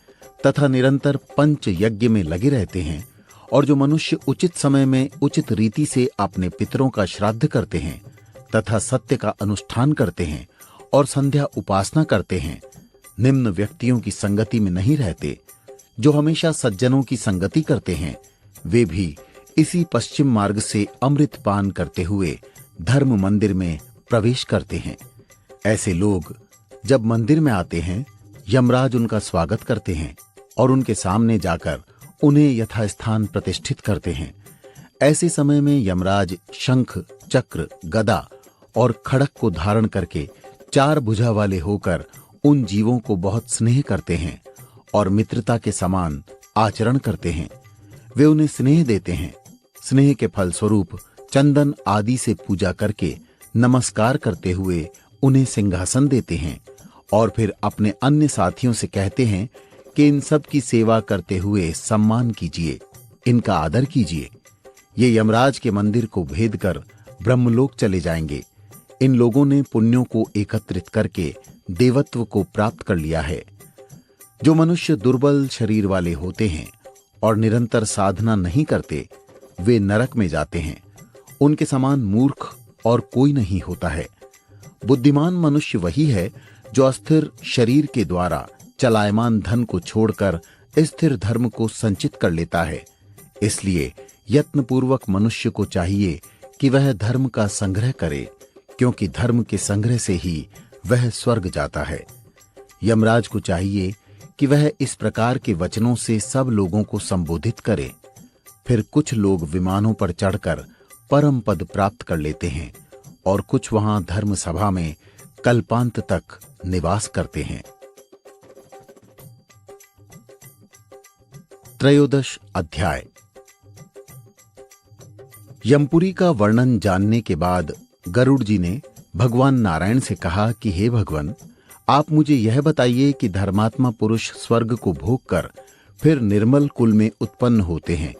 तथा निरंतर पंच यज्ञ में लगे रहते हैं और जो मनुष्य उचित समय में उचित रीति से अपने पितरों का श्राद्ध करते हैं तथा सत्य का अनुष्ठान करते हैं और संध्या उपासना करते हैं, निम्न व्यक्तियों की संगति में नहीं रहते, जो हमेशा सज्जनों की संगति करते हैं, वे भी इसी पश्चिम मार्ग से अमृत पान करते हुए धर्म मंदिर में प्रवेश करते हैं। ऐसे लोग जब मंदिर में आते हैं, यमराज उनका स्वागत करते हैं और उनके सामने जाकर उन्हें यथास्थान प्रतिष्ठित करते हैं। ऐसे समय में यमराज शंख, चक्र, गदा और खड़क को धारण करके 4 भुजा वाले होकर उन जीवों को बहुत स्नेह करते हैं और मित्रता के समान आचरण करते हैं। वे उन्हें स्नेह देते हैं। स्नेह के फलस्वरूप चंदन आदि से पूजा करके नमस्कार करते हुए उन्हें सिंहासन देते हैं और फिर अपने अन्य साथियों से कहते हैं कि इन सब की सेवा करते हुए सम्मान कीजिए, इनका आदर कीजिए। ये यमराज के मंदिर को भेद कर ब्रह्मलोक चले जाएंगे। इन लोगों ने पुण्यों को एकत्रित करके देवत्व को प्राप्त कर लिया है। जो मनुष्य दुर्बल शरीर वाले होते हैं और निरंतर साधना नहीं करते, वे नरक में जाते हैं। उनके समान मूर्ख और कोई नहीं होता है। बुद्धिमान मनुष्य वही है जो अस्थिर शरीर के द्वारा चलायमान धन को छोड़कर स्थिर धर्म को संचित कर लेता है। इसलिए यत्नपूर्वक मनुष्य को चाहिए कि वह धर्म का संग्रह करे, क्योंकि धर्म के संग्रह से ही वह स्वर्ग जाता है। यमराज को चाहिए कि वह इस प्रकार के वचनों से सब लोगों को संबोधित करे। फिर कुछ लोग विमानों पर चढ़कर परम पद प्राप्त कर लेते हैं और कुछ वहां धर्म सभा में कल्पांत तक निवास करते हैं। 13 अध्याय। यमपुरी का वर्णन जानने के बाद गरुड़ जी ने भगवान नारायण से कहा कि हे भगवान, आप मुझे यह बताइए कि धर्मात्मा पुरुष स्वर्ग को भोग कर फिर निर्मल कुल में उत्पन्न होते हैं,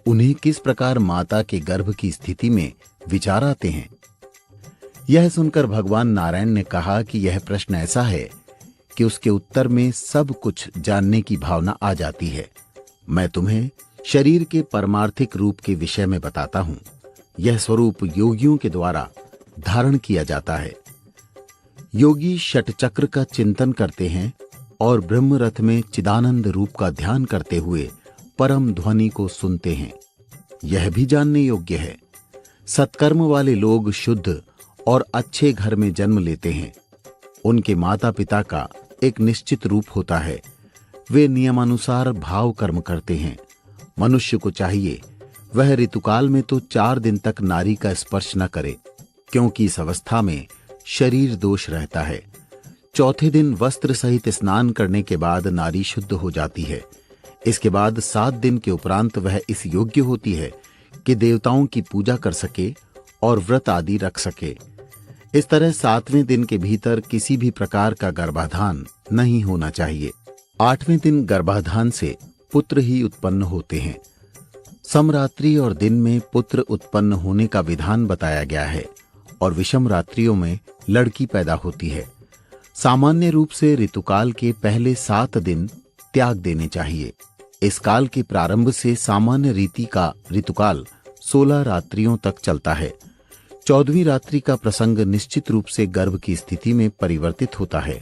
उन्हें किस प्रकार माता के गर्भ की स्थिति में विचार आते हैं। यह सुनकर भगवान नारायण ने कहा कि यह प्रश्न ऐसा है कि उसके उत्तर में सब कुछ जानने की भावना आ जाती है। मैं तुम्हें शरीर के परमार्थिक रूप के विषय में बताता हूं। यह स्वरूप योगियों के द्वारा धारण किया जाता है। योगी षटचक्र का चिंतन करते हैं और ब्रह्म रथ में चिदानंद रूप का ध्यान करते हुए परम ध्वनि को सुनते हैं। यह भी जानने योग्य है। सत्कर्म वाले लोग शुद्ध और अच्छे घर में जन्म लेते हैं। उनके माता पिता का एक निश्चित रूप होता है। वे नियमानुसार भाव कर्म करते हैं। मनुष्य को चाहिए वह ऋतुकाल में तो 4 दिन तक नारी का स्पर्श न करे, क्योंकि इस अवस्था में शरीर दोष रहता है। चौथे दिन वस्त्र सहित स्नान करने के बाद नारी शुद्ध हो जाती है। इसके बाद 7 दिन के उपरांत वह इस योग्य होती है कि देवताओं की पूजा कर सके और व्रत आदि रख सके। इस तरह 7वें दिन के भीतर किसी भी प्रकार का गर्भाधान नहीं होना चाहिए। 8वें दिन गर्भाधान से पुत्र ही उत्पन्न होते हैं। समरात्रि और दिन में पुत्र उत्पन्न होने का विधान बताया गया है और विषम रात्रियों में लड़की पैदा होती है। सामान्य रूप से ऋतुकाल के पहले 7 दिन त्याग देने चाहिए। इस काल के प्रारंभ से सामान्य रीति का ऋतुकाल 16 रात्रियों तक चलता है। 14वीं रात्रि का प्रसंग निश्चित रूप से गर्भ की स्थिति में परिवर्तित होता है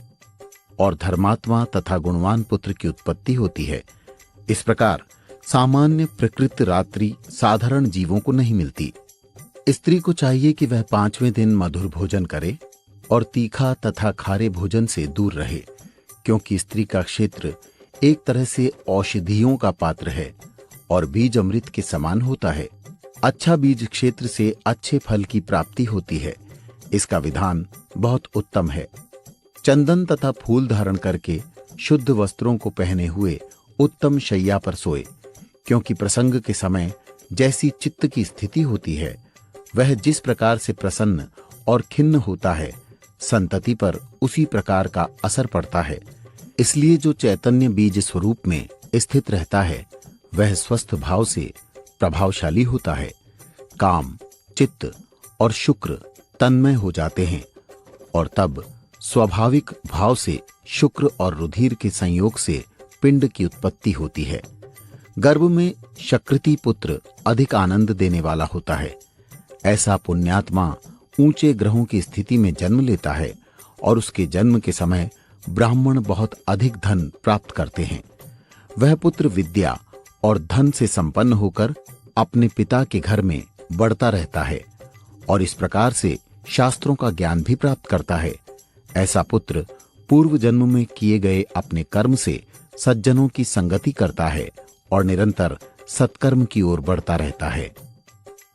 और धर्मात्मा तथा गुणवान पुत्र की उत्पत्ति होती है। इस प्रकार सामान्य प्रकृत रात्रि साधारण जीवों को नहीं मिलती। स्त्री को चाहिए कि वह 5वें दिन मधुर भोजन करे, और तीखा तथा खारे भोजन से दूर रहे, क्योंकि स्त्री का क्षेत्र एक तरह से औषधियों का पात्र है और बीज अमृत के समान होता है। अच्छा बीज क्षेत्र से अच्छे फल की प्राप्ति होती है। इसका विधान बहुत उत्तम है। चंदन तथा फूल धारण करके शुद्ध वस्त्रों को पहने हुए उत्तम शैया पर सोए, क्योंकि प्रसंग के समय जैसी चित्त की स्थिति होती है, वह जिस प्रकार से प्रसन्न और खिन्न होता है, संतति पर उसी प्रकार का असर पड़ता है। इसलिए जो चैतन्य बीज स्वरूप में स्थित रहता है, वह स्वस्थ भाव से प्रभावशाली होता है। काम, चित्त और शुक्र तन्मय हो जाते हैं और तब स्वाभाविक भाव से शुक्र और रुधिर के संयोग से पिंड की उत्पत्ति होती है। गर्भ में शकृति पुत्र अधिक आनंद देने वाला होता है। ऐसा पुण्यात्मा ऊंचे ग्रहों की स्थिति में जन्म लेता है और उसके जन्म के समय ब्राह्मण बहुत अधिक धन प्राप्त करते हैं। वह पुत्र विद्या और धन से संपन्न होकर अपने पिता के घर में बढ़ता रहता है और इस प्रकार से शास्त्रों का ज्ञान भी प्राप्त करता है। ऐसा पुत्र पूर्व जन्म में किए गए अपने कर्म से सज्जनों की संगति करता है और निरंतर सत्कर्म की ओर बढ़ता रहता है।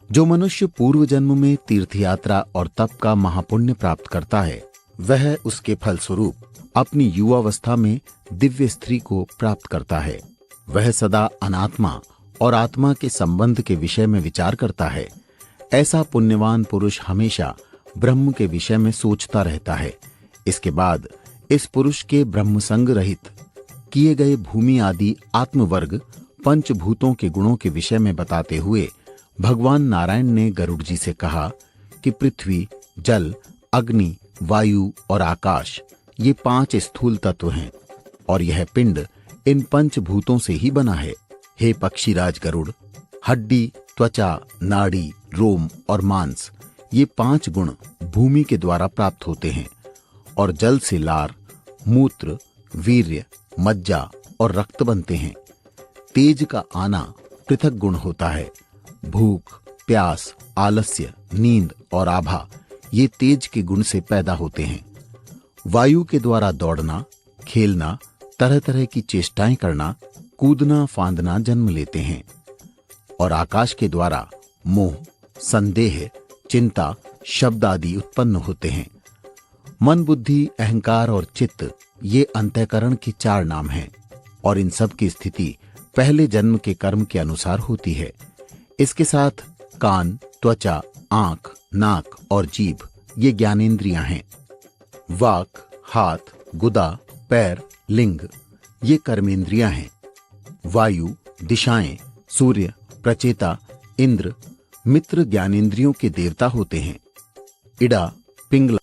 जो मनुष्य पूर्व जन्म में तीर्थयात्रा और तप का महापुण्य प्राप्त करता है, वह उसके फलस्वरूप अपनी युवावस्था में दिव्य स्त्री को प्राप्त करता है। वह सदा अनात्मा और आत्मा के संबंध के विषय में विचार करता है। ऐसा पुण्यवान पुरुष हमेशा ब्रह्म के विषय में सोचता रहता है। इसके बाद इस पुरुष के ब्रह्मसंग रहित किए गए भूमि आदि आत्मवर्ग पंचभूतों के गुणों के विषय में बताते हुए भगवान नारायण ने गरुड़ जी से कहा कि पृथ्वी, जल, अग्नि, वायु और आकाश ये 5 स्थूल तत्व हैं और यह पिंड इन पंचभूतों से ही बना है। हे पक्षीराज गरुड़, हड्डी, त्वचा, नाड़ी, रोम और मांस ये 5 गुण भूमि के द्वारा प्राप्त होते हैं और जल से लार, मूत्र, वीर्य, मज्जा और रक्त बनते हैं। तेज का आना पृथक गुण होता है। भूख, प्यास, आलस्य, नींद और आभा ये तेज के गुण से पैदा होते हैं। वायु के द्वारा दौड़ना, खेलना, तरह तरह की चेष्टाएं करना, कूदना फांदना जन्म लेते हैं और आकाश के द्वारा मोह, संदेह, चिंता, शब्द आदि उत्पन्न होते हैं। मन, बुद्धि, अहंकार और चित्त ये अंतःकरण के 4 नाम हैं और इन सब की स्थिति पहले जन्म के कर्म के अनुसार होती है। इसके साथ कान, त्वचा, आंख, नाक और जीभ ये ज्ञानेंद्रियां हैं। वाक, हाथ, गुदा, पैर, लिंग ये कर्मेंद्रियां हैं। वायु, दिशाएं, सूर्य, प्रचेता, इंद्र, मित्र ज्ञानेंद्रियों के देवता होते हैं। इड़ा, पिंगला